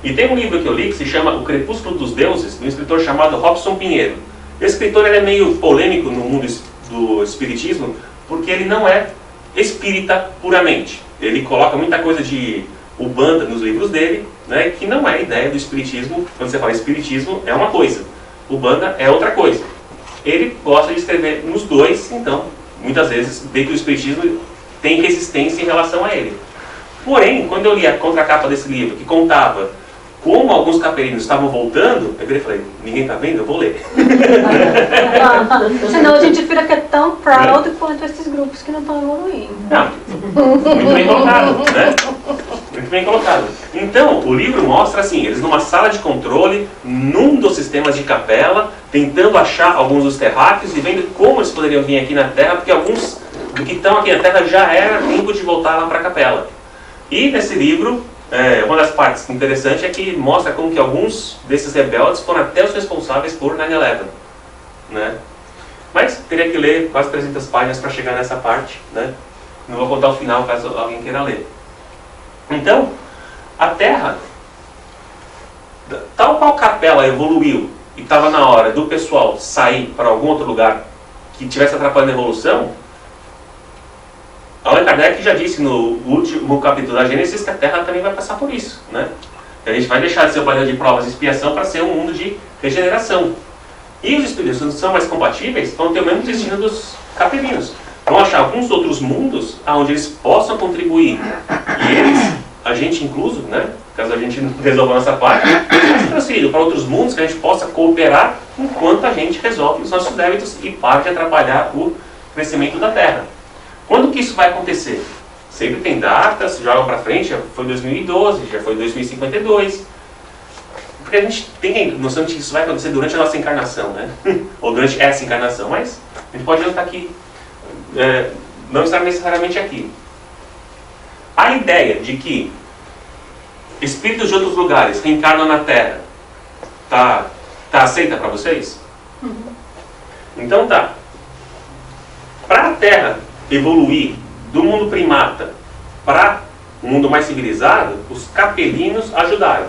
B: E tem um livro que eu li que se chama O Crepúsculo dos Deuses, de um escritor chamado Robson Pinheiro. Esse escritor ele é meio polêmico no mundo do espiritismo, porque ele não é espírita puramente. Ele coloca muita coisa de Umbanda nos livros dele, né, que não é a ideia do espiritismo. Quando você fala espiritismo, é uma coisa, Umbanda é outra coisa. Ele gosta de escrever nos dois, então, muitas vezes, vê que o espiritismo tem resistência em relação a ele. Porém, quando eu li a contracapa desse livro, que contava como alguns capelinos estavam voltando, eu falei, ninguém está vendo? Eu vou ler.
A: Senão a gente fica tão proud quanto esses grupos que não estão evoluindo.
B: Não, muito bem colocado, né? Muito bem colocado. Então, o livro mostra assim, eles numa sala de controle, num dos sistemas de capela, tentando achar alguns dos terráqueos e vendo como eles poderiam vir aqui na Terra, porque alguns do que estão aqui na Terra já era tempo de voltar lá para a capela. E nesse livro, uma das partes interessantes é que mostra como que alguns desses rebeldes foram até os responsáveis por 9/11, né? Mas teria que ler quase 300 páginas para chegar nessa parte, né? Não vou contar o final caso alguém queira ler. Então, a Terra, tal qual Capela evoluiu e estava na hora do pessoal sair para algum outro lugar que estivesse atrapalhando a evolução, Allan Kardec já disse no último capítulo da Gênesis que a Terra também vai passar por isso, né? A gente vai deixar de ser o planeta de provas e expiação para ser um mundo de regeneração. E os espíritos que são mais compatíveis vão ter o mesmo destino dos capelinos. Vão achar alguns outros mundos onde eles possam contribuir. E eles, a gente incluso, né? Caso a gente resolva a nossa parte, vamos transferido para outros mundos que a gente possa cooperar enquanto a gente resolve os nossos débitos e para de atrapalhar o crescimento da Terra. Quando que isso vai acontecer? Sempre tem datas, jogam para frente, já foi 2012, já foi 2052. Porque a gente tem noção de que isso vai acontecer durante a nossa encarnação, né? Ou durante essa encarnação, mas a gente pode não estar aqui, não estar necessariamente aqui. A ideia de que espíritos de outros lugares reencarnam na Terra tá aceita para vocês?
A: Uhum.
B: Então tá. Para a Terra evoluir do mundo primata para um mundo mais civilizado, os capelinos ajudaram.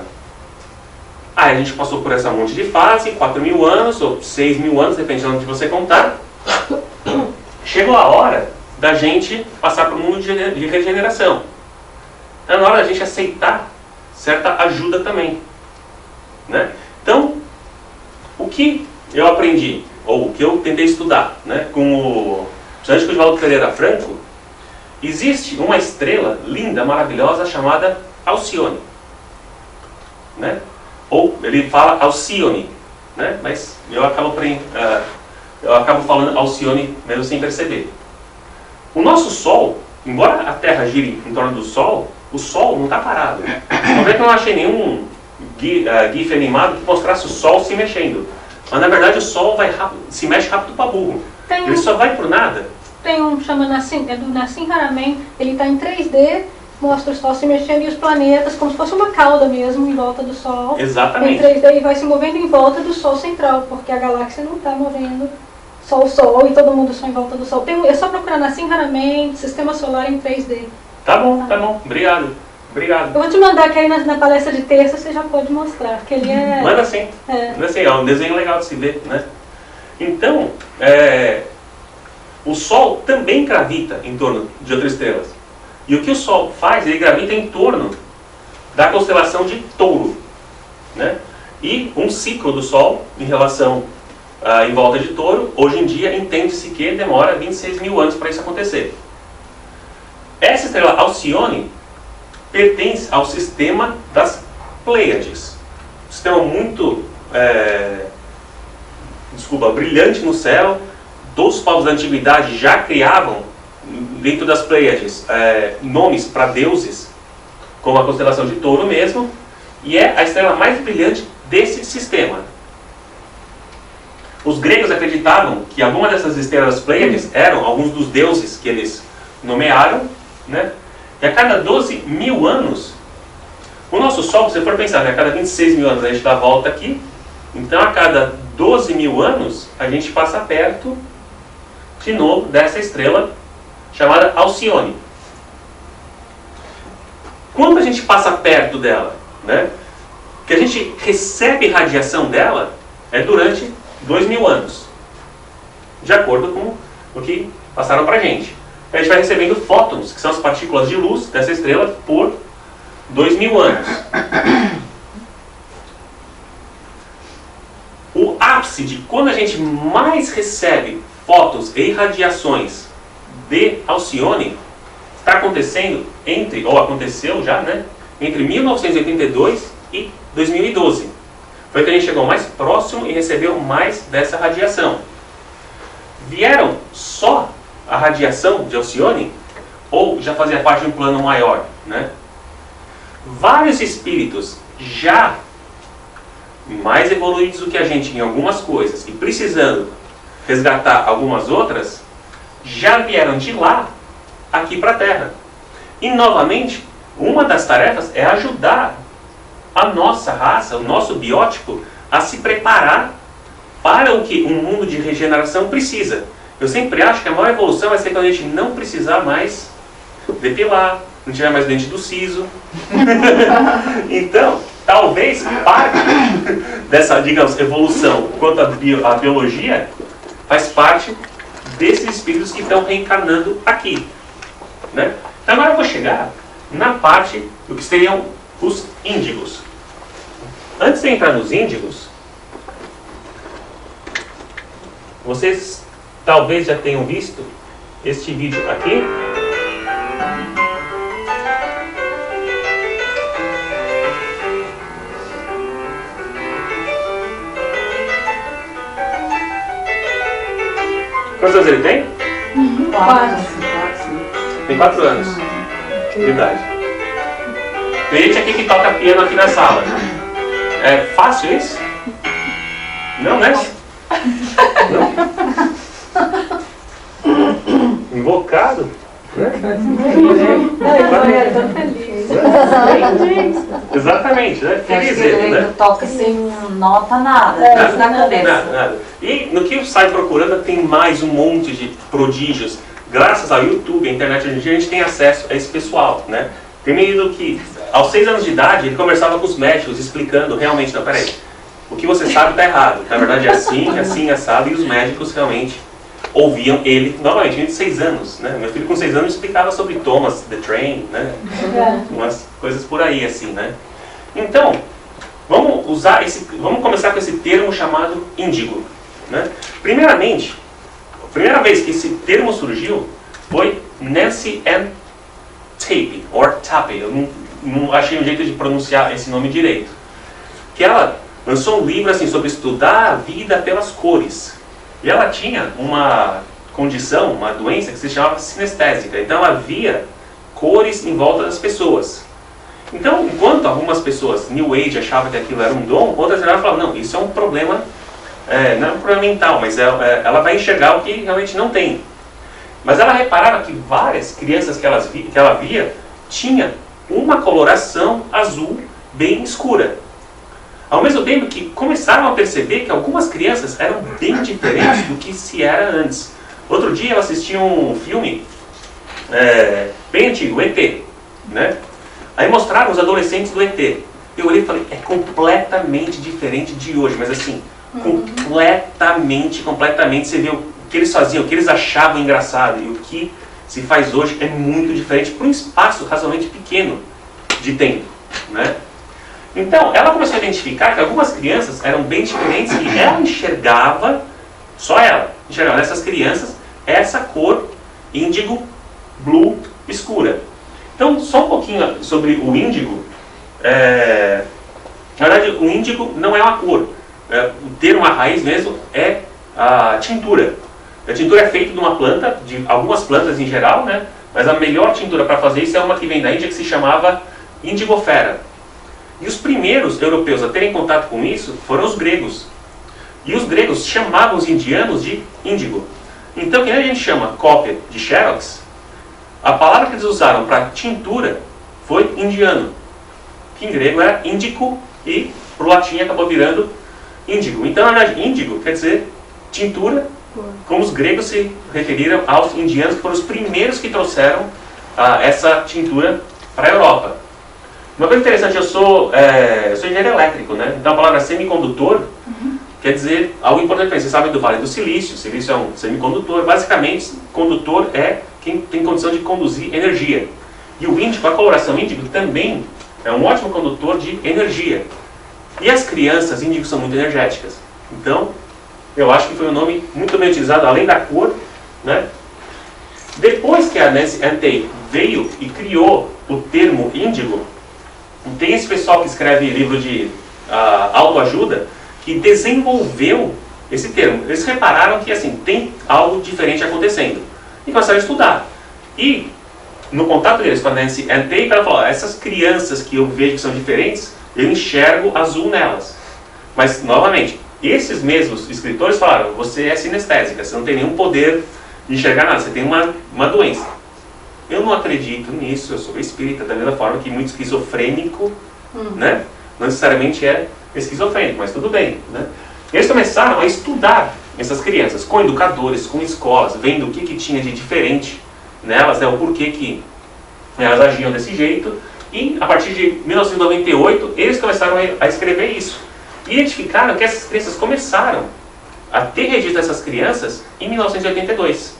B: Aí a gente passou por essa monte de fase, 4.000 anos ou 6.000 anos, dependendo de onde você contar. Chegou a hora da gente passar para o mundo de regeneração. Então é na hora da gente aceitar certa ajuda também, né? Então, o que eu aprendi, ou o que eu tentei estudar, né, com o Francisco Divaldo Pereira Franco, existe uma estrela linda, maravilhosa, chamada Alcione, né? Ou ele fala Alcione, né? Mas eu acabo falando Alcione mesmo sem perceber. O nosso Sol, embora a Terra gire em torno do Sol, o Sol não está parado. Não vê que eu não achei nenhum GIF animado que mostrasse o Sol se mexendo. Mas na verdade o Sol se mexe rápido para burro. Ele só vai por nada.
A: Tem um chama Nassim, é do Nassim Haramein, ele está em 3D, mostra o Sol se mexendo e os planetas, como se fosse uma cauda mesmo, em volta do Sol.
B: Exatamente.
A: Em 3D e vai se movendo em volta do Sol central, porque a galáxia não está movendo só o Sol e todo mundo só em volta do Sol. É só procurar Nassim Haramein, Sistema Solar em 3D.
B: Tá bom. Obrigado.
A: Eu vou te mandar que aí na palestra de terça você já pode mostrar, porque ele é...
B: Manda sim. É um desenho legal de se ver, né? Então, o Sol também gravita em torno de outras estrelas. E o que o Sol faz? Ele gravita em torno da constelação de Touro, né? E um ciclo do Sol em relação em volta de Touro, hoje em dia entende-se que demora 26.000 anos para isso acontecer. Essa estrela Alcione pertence ao sistema das Pleiades. Um sistema muito brilhante no céu. Todos os povos da antiguidade já criavam dentro das Pleiades nomes para deuses, como a constelação de Touro mesmo, e é a estrela mais brilhante desse sistema. Os gregos acreditavam que algumas dessas estrelas Pleiades eram alguns dos deuses que eles nomearam, né? E a cada 12.000 anos, o nosso Sol, se você for pensar, né, a cada 26.000 anos a gente dá a volta aqui, então a cada 12.000 anos a gente passa perto de novo dessa estrela chamada Alcione. Quando a gente passa perto dela, né, que a gente recebe radiação dela, é durante 2.000 anos, de acordo com o que passaram para a gente. A gente vai recebendo fótons, que são as partículas de luz dessa estrela, por 2.000 anos. O ápice de quando a gente mais recebe fótons e radiações de Alcione está acontecendo aconteceu já, né, entre 1982 e 2012. Foi que a gente chegou mais próximo e recebeu mais dessa radiação. Vieram só a radiação de Alcione ou já fazia parte de um plano maior, né? Vários espíritos já mais evoluídos do que a gente em algumas coisas e precisando resgatar algumas outras, já vieram de lá aqui para a Terra. E novamente, uma das tarefas é ajudar a nossa raça, o nosso biótipo, a se preparar para o que um mundo de regeneração precisa. Eu sempre acho que a maior evolução vai ser quando a gente não precisar mais depilar, não tiver mais dente do siso. Então, talvez parte dessa, digamos, evolução quanto à biologia faz parte desses espíritos que estão reencarnando aqui, né? Então agora eu vou chegar na parte do que seriam os índigos. Antes de entrar nos índigos, vocês talvez já tenham visto este vídeo aqui. Quantos anos ele tem?
A: 4.
B: Tem 4 anos de idade. Tem gente aqui que toca piano aqui na sala. É fácil isso? Não, né? Não? Invocado? Exatamente, né? Feliz ele, né?
C: Toca sem nota, nada. Na cabeça.
B: Nada. E no que sai procurando tem mais um monte de prodígios. Graças ao YouTube, a internet, hoje em dia a gente tem acesso a esse pessoal, né? Tem menino que, aos 6 anos de idade, ele conversava com os médicos, explicando realmente, não, peraí, o que você sabe está errado. Na verdade é assim, assado, e os médicos realmente ouviam ele, novamente, de 6 anos, né? Meu filho com 6 anos explicava sobre Thomas the Train, né? Umas coisas por aí, assim, né? Então, vamos começar com esse termo chamado índigo, né? Primeiramente, a primeira vez que esse termo surgiu foi Nancy Ann Tappe, eu não achei um jeito de pronunciar esse nome direito, que ela lançou um livro assim sobre estudar a vida pelas cores. E ela tinha uma condição, uma doença que se chamava sinestésica. Então ela via cores em volta das pessoas. Então, enquanto algumas pessoas New Age achavam que aquilo era um dom, outras falavam, não, isso é um problema, não é um problema mental, mas ela vai enxergar o que realmente não tem. Mas ela reparava que várias crianças que ela via tinha uma coloração azul bem escura. Ao mesmo tempo que começaram a perceber que algumas crianças eram bem diferentes do que se era antes. Outro dia eu assisti um filme bem antigo, o ET, né? Aí mostraram os adolescentes do ET. Eu olhei e falei, é completamente diferente de hoje, mas assim, completamente, você vê o que eles faziam, o que eles achavam engraçado e o que se faz hoje é muito diferente para um espaço razoavelmente pequeno de tempo, né? Então, ela começou a identificar que algumas crianças eram bem diferentes e ela enxergava, só ela, enxergava nessas crianças essa cor índigo blue escura. Então, só um pouquinho sobre o índigo. Na verdade, o índigo não é uma cor. O termo, a raiz mesmo, é a tintura. A tintura é feita de uma planta, de algumas plantas em geral, né? Mas a melhor tintura para fazer isso é uma que vem da Índia, que se chamava indigofera. E os primeiros europeus a terem contato com isso foram os gregos. E os gregos chamavam os indianos de índigo. Então, que a gente chama cópia de xerox, a palavra que eles usaram para tintura foi indiano. Que em grego era índico e para o latim acabou virando índigo. Então, na verdade, índigo quer dizer tintura, como os gregos se referiram aos indianos, que foram os primeiros que trouxeram essa tintura para a Europa. Uma coisa interessante, eu sou engenheiro elétrico, né? Então a palavra semicondutor quer dizer algo importante. Vocês sabem do Vale do Silício. O silício é um semicondutor. Basicamente, condutor é quem tem condição de conduzir energia. E o índigo, a coloração índigo, também é um ótimo condutor de energia. E as crianças índigos são muito energéticas. Então, eu acho que foi um nome muito bem utilizado, além da cor, né? Depois que a Nancy Ann Tappe veio e criou o termo índigo, tem esse pessoal que escreve livro de autoajuda que desenvolveu esse termo. Eles repararam que assim, tem algo diferente acontecendo e começaram a estudar. E no contato deles com a Nancy Ann Tappe, ela falou, essas crianças que eu vejo que são diferentes, eu enxergo azul nelas. Mas, novamente, esses mesmos escritores falaram, você é sinestésica, você não tem nenhum poder de enxergar nada, você tem uma doença. Eu não acredito nisso, eu sou espírita, da mesma forma que muito esquizofrênico, né? Não necessariamente é esquizofrênico, mas tudo bem, né? Eles começaram a estudar essas crianças, com educadores, com escolas, vendo o que tinha de diferente nelas, né? O porquê que Elas agiam desse jeito e a partir de 1998 eles começaram a escrever isso. E identificaram que essas crianças começaram a ter registro dessas crianças em 1982.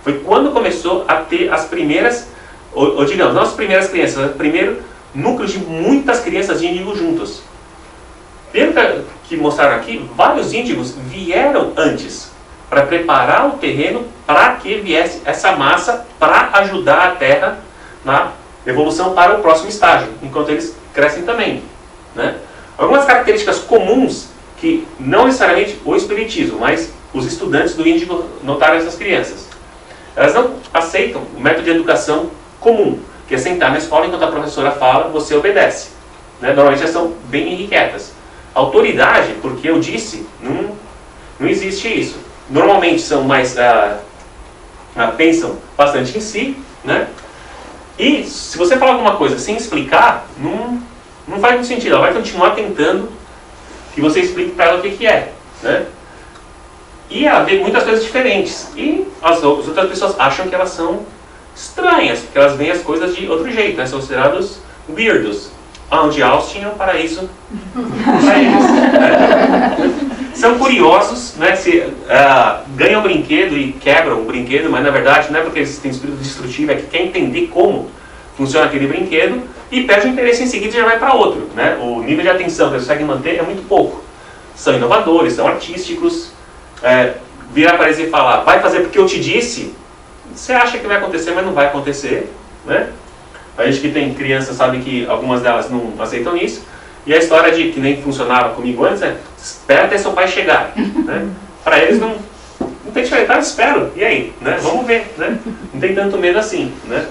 B: Foi quando começou a ter as primeiras, ou digamos, não as primeiras crianças, o primeiro núcleo de muitas crianças índigos juntos. Pelo que mostraram aqui, vários índigos vieram antes para preparar o terreno para que viesse essa massa para ajudar a terra na evolução para o próximo estágio, enquanto eles crescem também, né? Algumas características comuns que não necessariamente o espiritismo, mas os estudantes do índigo notaram essas crianças. Elas não aceitam o método de educação comum, que é sentar na escola enquanto a professora fala, você obedece, né? Normalmente elas são bem irrequietas. Autoridade, porque eu disse, não existe isso. Normalmente são mais pensam bastante em si, né? E se você falar alguma coisa sem explicar, não faz muito sentido. Ela vai continuar tentando que você explique para ela o que é, né? E ela vê muitas coisas diferentes. E as outras pessoas acham que elas são estranhas, porque elas veem as coisas de outro jeito, né? São considerados weirdos. Onde Austin é um paraíso para eles, né? São curiosos, né? Ganham um brinquedo e quebram o brinquedo, mas na verdade não é porque eles têm espírito destrutivo, é que quer entender como funciona aquele brinquedo e perde o interesse em seguida e já vai para outro, né? O nível de atenção que eles conseguem manter é muito pouco. São inovadores, são artísticos. Virar para eles e falar, vai fazer porque eu te disse, você acha que vai acontecer, mas não vai acontecer, né? A gente que tem criança sabe que algumas delas não aceitam isso. E a história de que nem funcionava comigo antes é, espera até seu pai chegar, né? Para eles não tem diferença, eu espero, e aí, né? Vamos ver, né? Não tem tanto medo assim, né?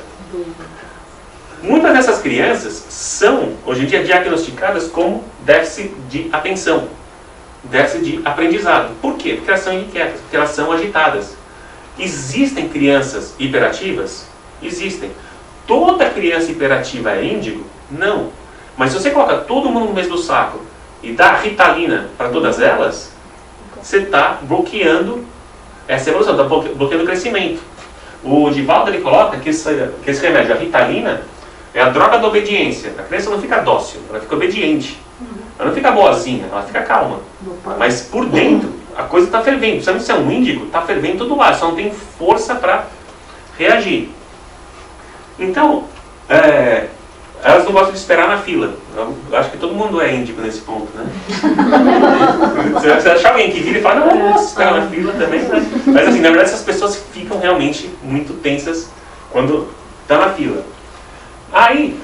B: Muitas dessas crianças são, hoje em dia, diagnosticadas como déficit de atenção, déficit de aprendizado. Por quê? Porque elas são inquietas, porque elas são agitadas. Existem crianças hiperativas? Existem. Toda criança hiperativa é índigo? Não. Mas se você coloca todo mundo no mesmo saco e dá Ritalina para todas elas, você está bloqueando essa evolução, está bloqueando o crescimento. O Divaldo ele coloca que esse remédio, a Ritalina, é a droga da obediência. A criança não fica dócil, ela fica obediente. Ela não fica boazinha, ela fica calma. Mas por dentro, a coisa está fervendo. Sabe se é um índigo? Está fervendo todo lado, só não tem força para reagir. Então, elas não gostam de esperar na fila. Eu acho que todo mundo é índigo nesse ponto, né? Você achar alguém que vira e fala, não, nossa, esperar na fila também, né? Mas assim, na verdade essas pessoas ficam realmente muito tensas quando está na fila. Aí,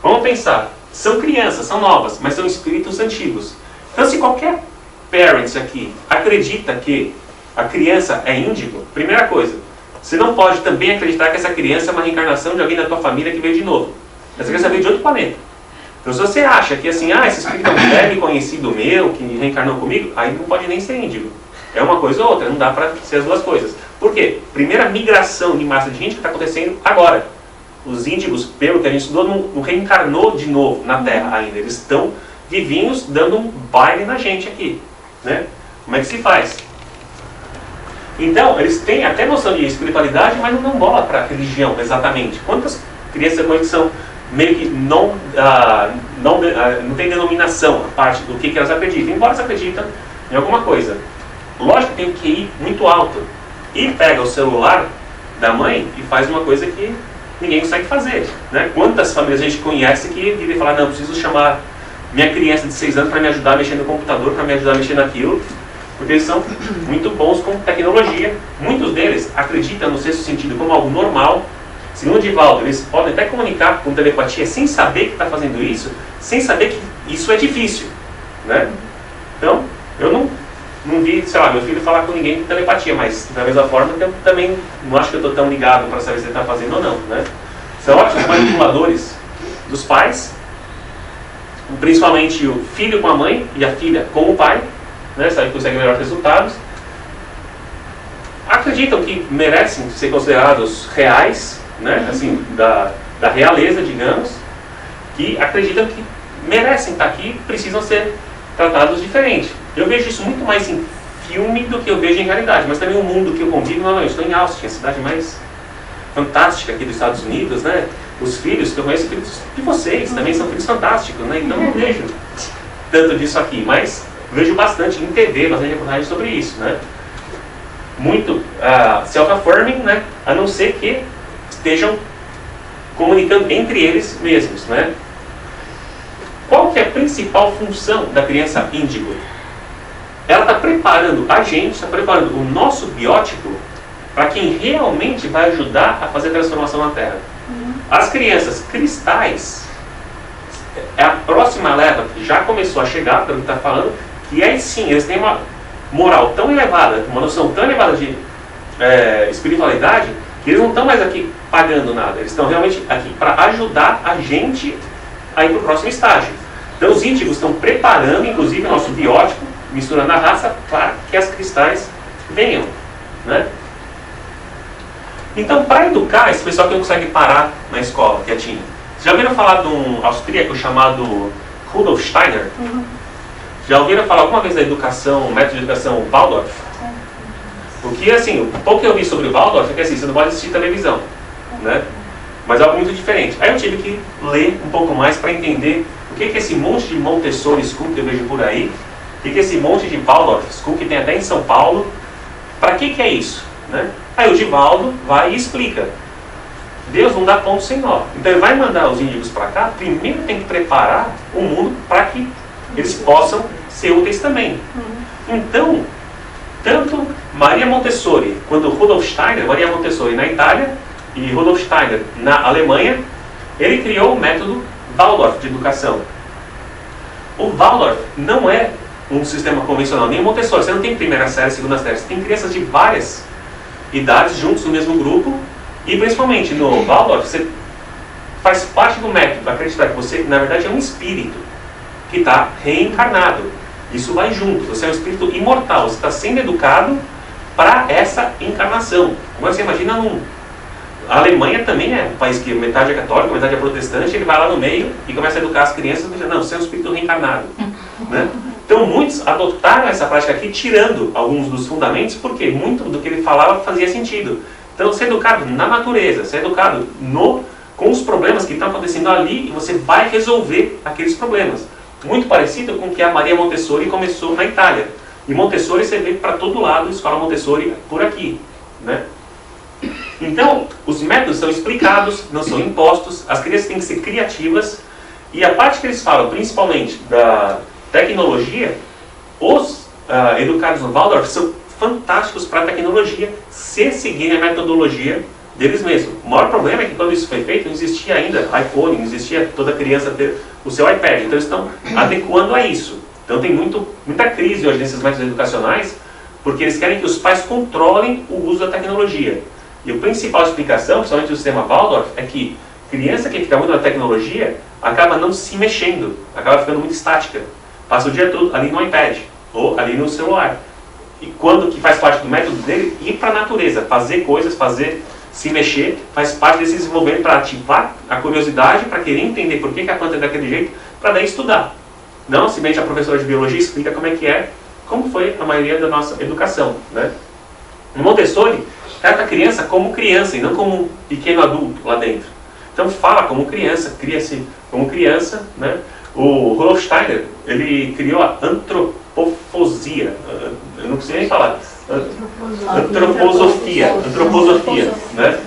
B: vamos pensar, são crianças, são novas, mas são espíritos antigos. Então se qualquer parent aqui acredita que a criança é índigo, primeira coisa, você não pode também acreditar que essa criança é uma reencarnação de alguém da tua família que veio de novo. Essa criança veio de outro planeta. Então se você acha que assim, esse espírito é um velho conhecido meu, que reencarnou comigo, aí não pode nem ser índigo. É uma coisa ou outra, não dá para ser as duas coisas. Por quê? Primeira migração de massa de gente que está acontecendo agora. Os índigos, pelo que a gente estudou, não reencarnou de novo na Terra ainda. Eles estão vivinhos dando um baile na gente aqui, né? Como é que se faz? Então, eles têm até noção de espiritualidade, mas não dão bola para a religião, exatamente. Quantas crianças que são meio que não tem denominação a parte do que elas acreditam, embora elas acreditam em alguma coisa. Lógico que tem que ir muito alto. E pega o celular da mãe e faz uma coisa que ninguém consegue fazer, né? Quantas famílias a gente conhece que vira e fala, não, eu preciso chamar minha criança de 6 anos para me ajudar a mexer no computador, para me ajudar a mexer naquilo, porque eles são muito bons com tecnologia. Muitos deles acreditam no sexto sentido como algo normal. Segundo o Divaldo, eles podem até comunicar com telepatia sem saber que está fazendo isso, sem saber que isso é difícil, né? Então, eu não vi, sei lá, meu filho falar com ninguém com telepatia, mas da mesma forma que eu também não acho que eu estou tão ligado para saber se ele está fazendo ou não, né? São ótimos manipuladores dos pais, principalmente o filho com a mãe e a filha com o pai, né? Sabe que conseguem melhores resultados. Acreditam que merecem ser considerados reais, né? Assim, da realeza, digamos, que acreditam que merecem estar aqui, precisam ser tratados diferente. Eu vejo isso muito mais em filme do que eu vejo em realidade, mas também o mundo que eu convivo, não, eu estou em Austin, a cidade mais fantástica aqui dos Estados Unidos, né? Os filhos que eu conheço, filhos de vocês, também são filhos fantásticos, né? Então não vejo tanto disso aqui, mas vejo bastante em TV, bastante reportagem sobre isso, né? Muito self-affirming, né? A não ser que estejam comunicando entre eles mesmos, né? Qual que é a principal função da criança índigo? Ela está preparando a gente, está preparando o nosso biótipo para quem realmente vai ajudar a fazer a transformação na Terra. As crianças cristais é a próxima leva que já começou a chegar, pelo que está falando, que aí sim, eles têm uma moral tão elevada, uma noção tão elevada de espiritualidade, que eles não estão mais aqui pagando nada, eles estão realmente aqui para ajudar a gente a ir para o próximo estágio. Então os índigos estão preparando, inclusive, o nosso biótipo, misturando a raça, para que as cristais venham, né? Então, para educar, esse pessoal que não consegue parar na escola, quietinho. Vocês já ouviram falar de um austríaco chamado Rudolf Steiner? Já ouviram falar alguma vez da educação, método de educação Waldorf? Porque, assim, o pouco que eu vi sobre o Waldorf é que, assim, você não pode assistir televisão, né? Mas é algo muito diferente. Aí eu tive que ler um pouco mais para entender o que é esse monte de Montessori School que eu vejo por aí, o que é esse monte de Waldorf School que tem até em São Paulo, para que é isso, né? Aí o Divaldo vai e explica. Deus não dá ponto sem nó. Então ele vai mandar os índigos para cá, primeiro tem que preparar o mundo para que eles possam ser úteis também. Então, tanto Maria Montessori quanto Rudolf Steiner, Maria Montessori na Itália e Rudolf Steiner na Alemanha, ele criou o método Waldorf de educação. O Waldorf não é um sistema convencional, nem o Montessori. Você não tem primeira série, segunda série, você tem crianças de várias idades juntos no mesmo grupo, e principalmente no Waldorf você faz parte do método, acreditar que você na verdade é um espírito que está reencarnado. Isso vai junto, você é um espírito imortal, você está sendo educado para essa encarnação. Agora você imagina a Alemanha também é um país que metade é católico, metade é protestante, ele vai lá no meio e começa a educar as crianças, dizendo, não, você é um espírito reencarnado, né? Então muitos adotaram essa prática aqui, tirando alguns dos fundamentos, porque muito do que ele falava fazia sentido. Então ser educado na natureza, ser educado com os problemas que estão acontecendo ali, e você vai resolver aqueles problemas. Muito parecido com o que a Maria Montessori começou na Itália. E Montessori você vê para todo lado, escola Montessori por aqui, né? Então, os métodos são explicados, não são impostos, as crianças têm que ser criativas, e a parte que eles falam, principalmente da tecnologia, os educados no Waldorf são fantásticos para a tecnologia, se seguirem a metodologia deles mesmos. O maior problema é que quando isso foi feito, não existia ainda iPhone, não existia toda criança ter o seu iPad. Então eles estão adequando a isso. Então tem muita crise hoje nesses métodos educacionais, porque eles querem que os pais controlem o uso da tecnologia. E a principal explicação, principalmente do sistema Waldorf, é que criança que fica muito na tecnologia acaba não se mexendo, acaba ficando muito estática. Passa o dia todo ali no iPad, ou ali no celular. E quando que faz parte do método dele, ir para a natureza, fazer coisas, se mexer, faz parte desse desenvolvimento para ativar a curiosidade, para querer entender por que a planta é daquele jeito, para daí estudar. Não simplesmente a professora de biologia explica como foi a maioria da nossa educação, né? No Montessori, trata a criança como criança e não como um pequeno adulto lá dentro. Então fala como criança, cria-se como criança, né? O Rudolf Steiner, ele criou a antropofosia, eu não consigo nem falar, antroposofia, né?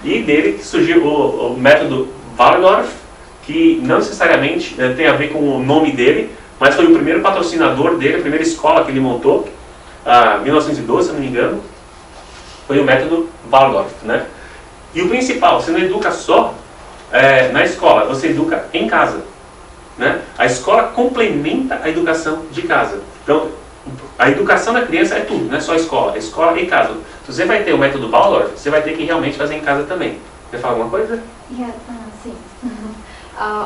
B: E dele que surgiu o método Waldorf, que não necessariamente tem a ver com o nome dele, mas foi o primeiro patrocinador dele, a primeira escola que ele montou, em 1912, se não me engano, foi o método Waldorf, né? E o principal, você não educa só na escola, você educa em casa, né? A escola complementa a educação de casa. Então, a educação da criança é tudo, não é só escola e casa. Se você vai ter o método Waldorf, você vai ter que realmente fazer em casa também. Quer falar alguma coisa?
D: Sim.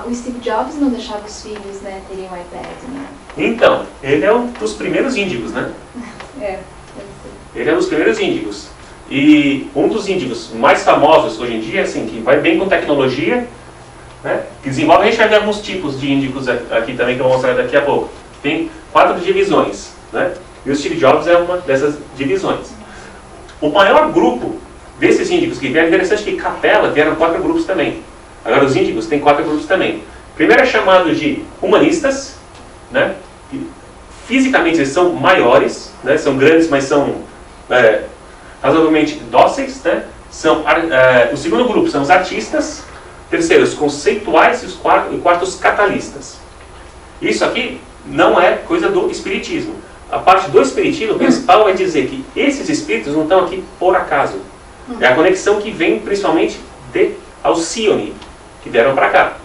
D: O Steve Jobs não deixava os filhos, né, terem um iPad, né?
B: Então, ele é um dos primeiros índigos, né? Ele é um dos primeiros índigos. E um dos índigos mais famosos hoje em dia, assim, que vai bem com tecnologia, né, que desenvolve, a gente vai ver alguns tipos de índigos aqui também, que eu vou mostrar daqui a pouco. Tem 4 divisões, né? E o Steve Jobs é uma dessas divisões. O maior grupo Desses índicos que vieram, interessante que Capela vieram 4 grupos também. Agora os índicos têm 4 grupos também. Primeiro é chamado de humanistas, né? Fisicamente eles são maiores, né? São grandes, mas são razoavelmente dóceis, né? O segundo grupo são os artistas, terceiro os conceituais e quarto os catalistas. Isso aqui não é coisa do espiritismo. A parte do espiritismo principal é dizer que esses espíritos não estão aqui por acaso. É a conexão que vem principalmente de Alcione, que vieram para cá.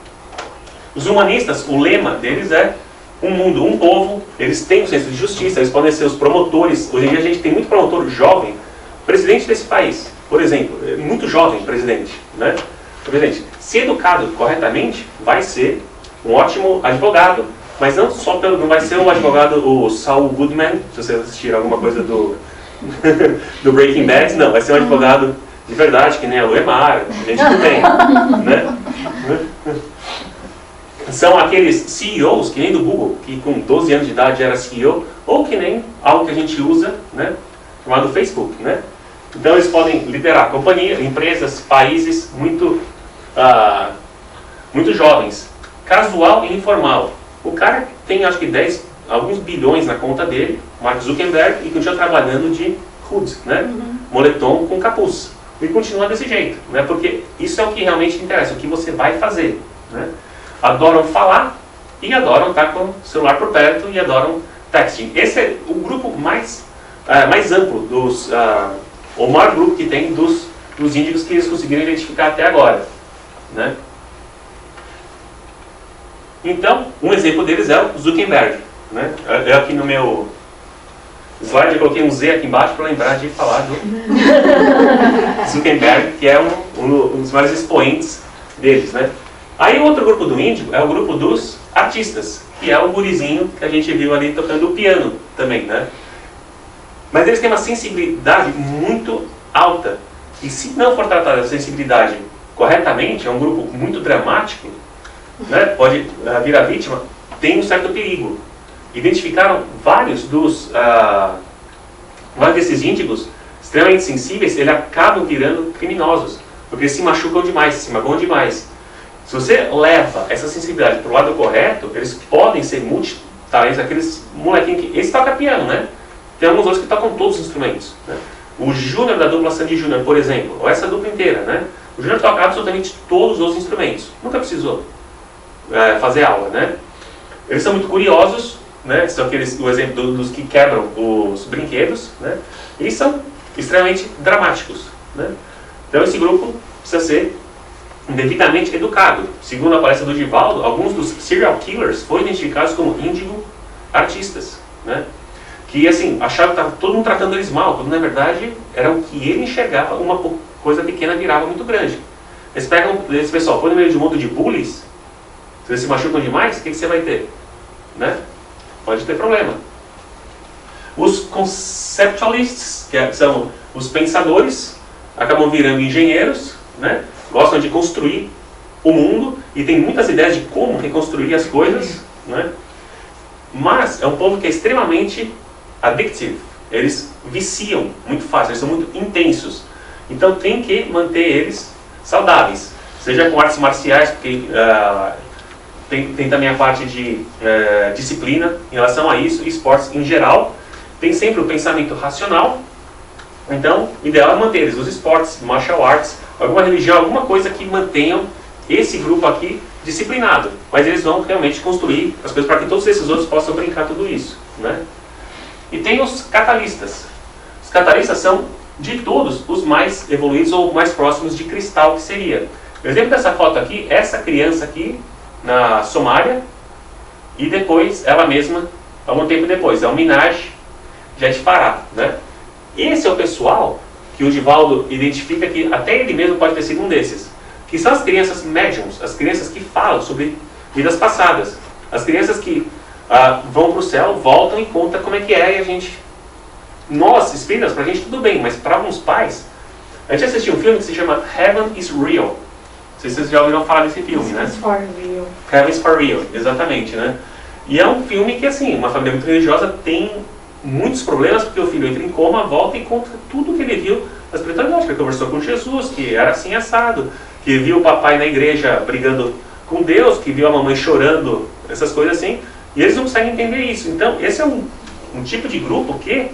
B: Os humanistas, o lema deles é um mundo, um povo. Eles têm um senso de justiça, eles podem ser os promotores. Hoje em dia a gente tem muito promotor jovem, presidente desse país, por exemplo, muito jovem presidente, né? O presidente, se educado corretamente, vai ser um ótimo advogado. Mas não só não vai ser um advogado, o Saul Goodman, se vocês assistiram alguma coisa do Breaking Bad, não, vai ser um advogado de verdade, que nem a Luemar, a gente não tem, né? São aqueles CEOs, que nem do Google, que com 12 anos de idade era CEO, ou que nem algo que a gente usa, né, chamado Facebook, né? Então eles podem liderar companhias, empresas, países muito jovens, casual e informal. O cara tem, acho que alguns bilhões na conta dele, Mark Zuckerberg, e continua trabalhando de hood, né? Moletom com capuz. E continua desse jeito, né? Porque isso é o que realmente interessa, o que você vai fazer, né? Adoram falar e adoram estar com o celular por perto e adoram texting. Esse é o grupo mais amplo, o maior grupo que tem dos índicos que eles conseguiram identificar até agora, né? Então, um exemplo deles é o Zuckerberg, né? Eu aqui no meu slide eu coloquei um Z aqui embaixo para lembrar de falar do Zuckerberg, que é um dos maiores expoentes deles, né? Aí o outro grupo do índico é o grupo dos artistas, que é o gurizinho que a gente viu ali tocando o piano também, né? Mas eles têm uma sensibilidade muito alta, e se não for tratada a sensibilidade corretamente, é um grupo muito dramático, né? Pode virar vítima, tem um certo perigo. Identificaram vários desses índicos extremamente sensíveis, eles acabam virando criminosos, porque eles se machucam demais, se magoam demais. Se você leva essa sensibilidade para o lado correto, eles podem ser multitalentos, aqueles molequinhos que... Esse toca piano, né? Tem alguns outros que tocam todos os instrumentos, né? O Júnior da dupla Sandy Júnior, por exemplo, ou essa dupla inteira, né? O Júnior toca absolutamente todos os instrumentos. Nunca precisou fazer aula, né? Eles são muito curiosos, né? São o exemplo dos que quebram os brinquedos, né? E são extremamente dramáticos, né? Então esse grupo precisa ser devidamente educado. Segundo a palestra do Divaldo, alguns dos serial killers foram identificados como índigo artistas, né? Que assim, achavam que estava todo mundo tratando eles mal, quando na verdade era o que ele enxergava, uma coisa pequena virava muito grande. Eles pegam, esse pessoal, põe no meio de um monte de bullies, se eles se machucam demais, o que você vai ter? Né? Pode ter problema. Os conceptualists, que são os pensadores, acabam virando engenheiros, né? Gostam de construir o mundo e tem muitas ideias de como reconstruir as coisas, né? Mas é um povo que é extremamente addictive. Eles viciam muito fácil, eles são muito intensos. Então tem que manter eles saudáveis, seja com artes marciais, porque tem também a parte de disciplina em relação a isso, e esportes em geral. Tem sempre o pensamento racional. Então, o ideal é manter eles, os esportes, martial arts, alguma religião, alguma coisa que mantenham esse grupo aqui disciplinado. Mas eles vão realmente construir as coisas para que todos esses outros possam brincar tudo isso, né? E tem os catalistas. Os catalistas são, de todos, os mais evoluídos ou mais próximos de cristal, que seria. O exemplo dessa foto aqui, essa criança aqui, na Somália, e depois, ela mesma, algum tempo depois, é o Minaj Jetpará, né? Esse é o pessoal que o Divaldo identifica que até ele mesmo pode ter sido um desses, que são as crianças médiums, as crianças que falam sobre vidas passadas, as crianças que vão para o céu, voltam e contam como é que é, e a gente, nós, espíritas, para a gente tudo bem, mas para alguns pais, a gente assistiu um filme que se chama Heaven is Real. Não sei se vocês já ouviram falar desse filme, né? Heaven is for Real, exatamente, né? E é um filme que, assim, uma família muito religiosa tem muitos problemas, porque o filho entra em coma, volta e conta tudo que ele viu a espiritualidade, que conversou com Jesus, que era assim assado, que viu o papai na igreja brigando com Deus, que viu a mamãe chorando, essas coisas assim, e eles não conseguem entender isso. Então, esse é um tipo de grupo que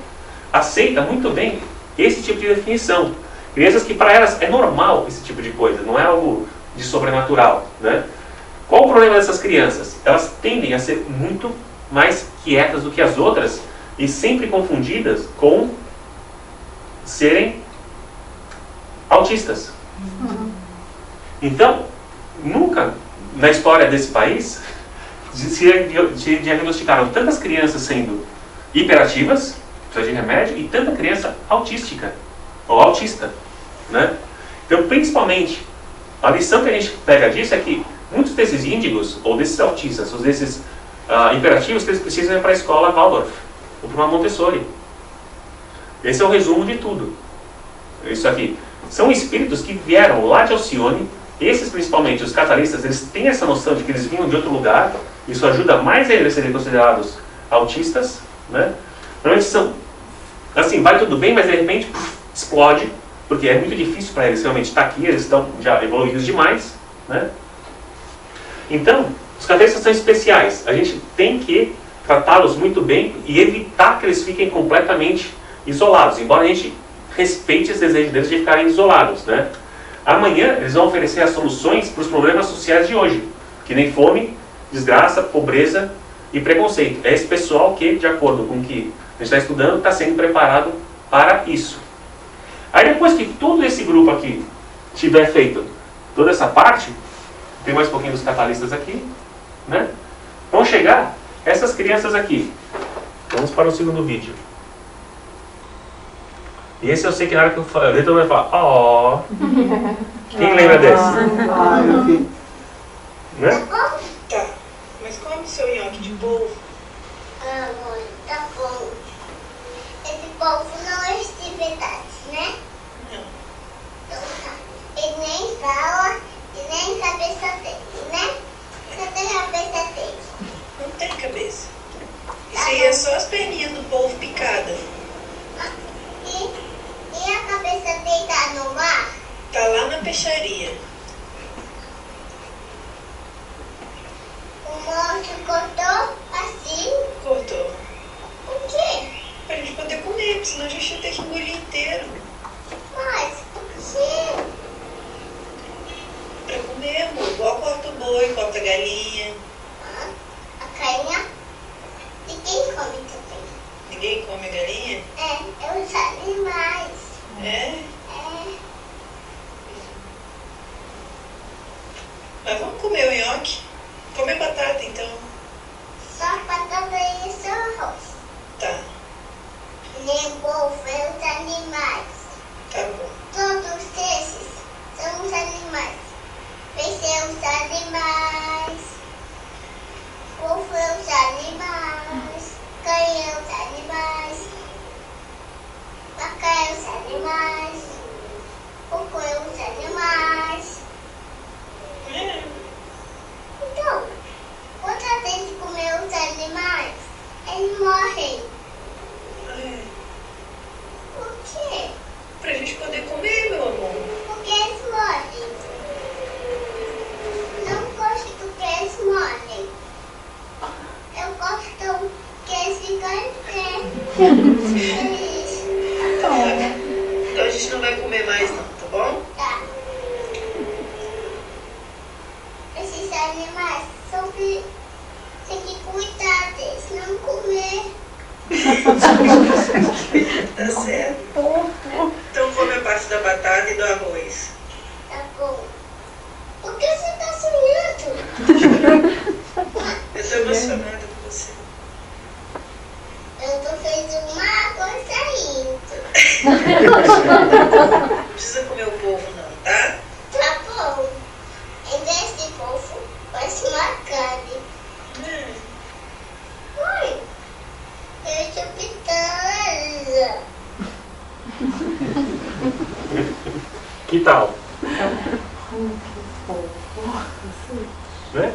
B: aceita muito bem esse tipo de definição. Crianças que para elas é normal esse tipo de coisa, não é algo de sobrenatural, né? Qual o problema dessas crianças? Elas tendem a ser muito mais quietas do que as outras e sempre confundidas com serem autistas. Então, nunca na história desse país se diagnosticaram tantas crianças sendo hiperativas, precisa de remédio, e tanta criança autística ou autista, né? Então, principalmente, a lição que a gente pega disso é que muitos desses índigos, ou desses autistas, ou desses hiperativos, eles precisam ir para a escola Waldorf, ou para uma Montessori. Esse é o resumo de tudo. Isso aqui. São espíritos que vieram lá de Alcione. Esses, principalmente, os catalistas, eles têm essa noção de que eles vinham de outro lugar. Isso ajuda mais a eles serem considerados autistas, né? Normalmente são, assim, vai tudo bem, mas de repente explode, porque é muito difícil para eles realmente estar aqui, eles estão já evoluídos demais, né? Então, os catalistas são especiais. A gente tem que tratá-los muito bem e evitar que eles fiquem completamente isolados, embora a gente respeite os desejos deles de ficarem isolados, né? Amanhã eles vão oferecer as soluções para os problemas sociais de hoje, que nem fome, desgraça, pobreza e preconceito. É esse pessoal que, de acordo com o que a gente está estudando, está sendo preparado para isso. Aí depois que todo esse grupo aqui tiver feito toda essa parte, tem mais um pouquinho dos catalistas aqui, né? Vão chegar essas crianças aqui. Vamos para o segundo vídeo. E esse eu sei que na hora que eu falar, todo mundo vai falar, ó. Quem lembra desse? Né?
E: Tá, mas come seu nhoque de polvo.
F: Ah, mãe, tá bom. Esse polvo não é de verdade, né?
E: Não.
F: Então tá. Ele nem fala e nem cabeça dele, né? Cadê a cabeça dele?
E: Não tem cabeça. Isso aí é só as perninhas do polvo picada.
F: E a cabeça dele tá no mar?
E: Tá lá na peixaria.
F: O monstro cortou assim?
E: Cortou.
F: O quê?
E: Pra gente poder comer, porque senão a gente ia ter que engolir inteiro.
F: Mas o quê?
E: Pra comer, amor. Igual corta o boi, corta a galinha.
F: A carinha? E quem come também?
E: Ninguém come galinha?
F: É os animais.
E: É? Mas vamos comer o nhoque. Comer batata, então.
F: Só batata e só arroz.
E: Tá,
F: Nem polvo é os animais.
E: tá bom.
F: Todos esses são os animais. Peixe é os animais. Polvo é os animais. Galinha é os animais. Vaca é os animais. Porco é os animais.
E: É.
F: Então, quando a gente comer os animais, eles morrem.
E: É.
F: Por quê?
E: Pra gente poder comer, meu amor.
F: Porque eles morrem. Não gosto que eles morrem. Eu gosto que eles ficam em pé. Feliz.
E: Então a gente não vai comer mais não, tá bom?
F: Tá. Esses animais tem que cuidar deles, não comer.
E: Tá certo. Então come a parte da batata e do arroz.
F: Tá bom. Por que você tá sonhando?
E: Eu tô emocionada com você.
F: Eu tô fazendo uma coisa
E: Não precisa comer o polvo não, tá?
F: Tá bom. Em vez de polvo, vai ser uma carne. Mãe, eu sou pitanga.
B: Que tal? Né?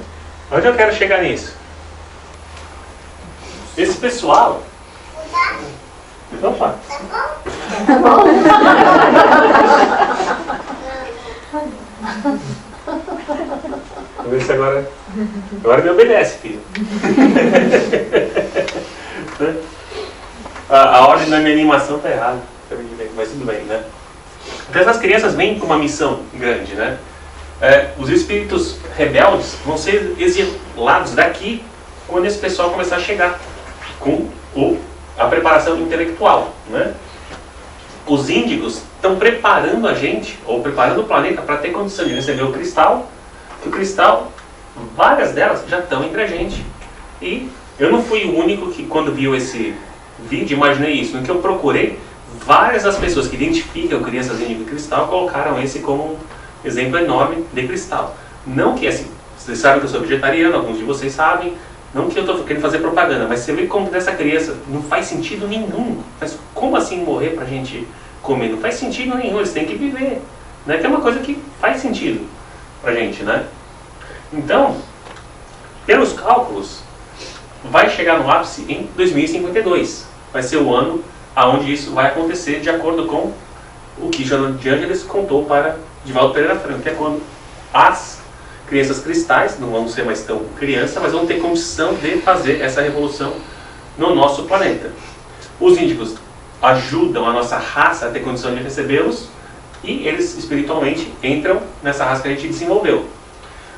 B: Onde eu quero chegar nisso? Esse pessoal...
F: Tá?
B: Opa!
F: Tá bom?
B: Vamos ver se agora me obedece, filho. A ordem da minha animação está errada, mas tudo bem, né? Então essas crianças vêm com uma missão grande, né? Os espíritos rebeldes vão ser exilados daqui quando esse pessoal começar a chegar com a preparação intelectual, né? Os índigos estão preparando a gente, ou preparando o planeta para ter condição de receber o cristal, que o cristal, várias delas já estão entre a gente. E eu não fui o único que, quando viu esse vídeo, imaginei isso. No que eu procurei, várias das pessoas que identificam crianças índigo de cristal colocaram esse como um exemplo enorme de cristal. Não que, assim, vocês sabem que eu sou vegetariano, alguns de vocês sabem, não que eu estou querendo fazer propaganda, mas você vê como dessa criança não faz sentido nenhum. Mas como assim morrer pra gente comer? Não faz sentido nenhum, eles têm que viver. Né? Que é uma coisa que faz sentido pra gente, né? Então, pelos cálculos, vai chegar no ápice em 2052. Vai ser o ano onde isso vai acontecer, de acordo com o que Joana de Ângeles contou para Divaldo Pereira Franco, que é quando as crianças cristais, não vão ser mais tão criança, mas vão ter condição de fazer essa revolução no nosso planeta. Os índigos ajudam a nossa raça a ter condição de recebê-los e eles espiritualmente entram nessa raça que a gente desenvolveu.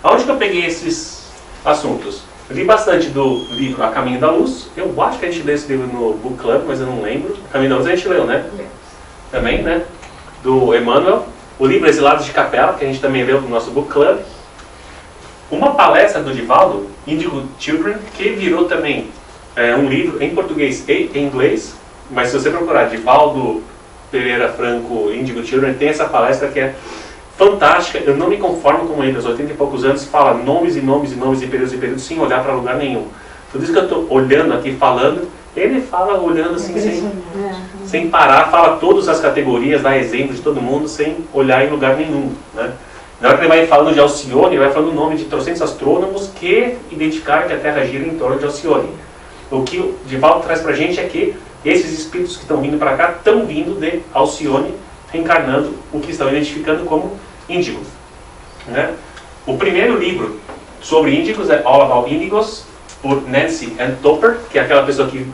B: Aonde que eu peguei esses assuntos? Eu li bastante do livro A Caminho da Luz. Eu acho que a gente leu esse livro no Book Club, mas eu não lembro. A Caminho da Luz a gente leu, né? Também, né? Do Emmanuel. O livro Exilados de Capela, que a gente também leu no nosso Book Club. Uma palestra do Divaldo, Indigo Children, que virou também um livro em português e em inglês. Mas se você procurar Divaldo Pereira Franco, Indigo Children, tem essa palestra que é fantástica. Eu não me conformo com ele, aos 80 e poucos anos, fala nomes e nomes e nomes e períodos sem olhar para lugar nenhum. Tudo isso que eu estou olhando aqui, falando, ele fala olhando assim, sem parar, fala todas as categorias, dá exemplo de todo mundo, sem olhar em lugar nenhum, né? Na hora que ele vai falando de Alcione, ele vai falando o nome de trocentos astrônomos que identificaram que a Terra gira em torno de Alcione. O que o Divaldo traz para a gente é que esses espíritos que estão vindo para cá estão vindo de Alcione, reencarnando o que estão identificando como índigos, né? O primeiro livro sobre índigos é All About Índigos, por Nancy Ann Topper, que é aquela pessoa que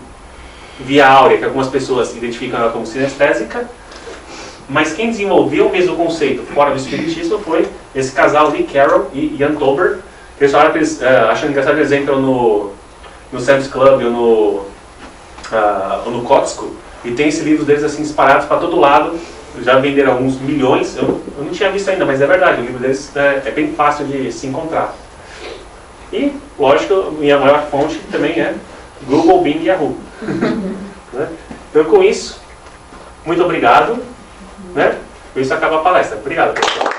B: via áurea, que algumas pessoas identificam ela como sinestésica, mas quem desenvolveu o mesmo conceito fora do espiritismo foi esse casal Lee Carroll e Ian Topper, que eles falaram que eles acham engraçado, eles entram no Sam's Club ou no Costco, e tem esse livro deles assim disparados para todo lado. Já venderam alguns milhões. Eu não tinha visto ainda, mas é verdade, o livro deles é bem fácil de se encontrar. E, lógico, minha maior fonte também é Google, Bing e Yahoo. Né? Então, com isso, muito obrigado. Né? Com isso acaba a palestra. Obrigado, pessoal.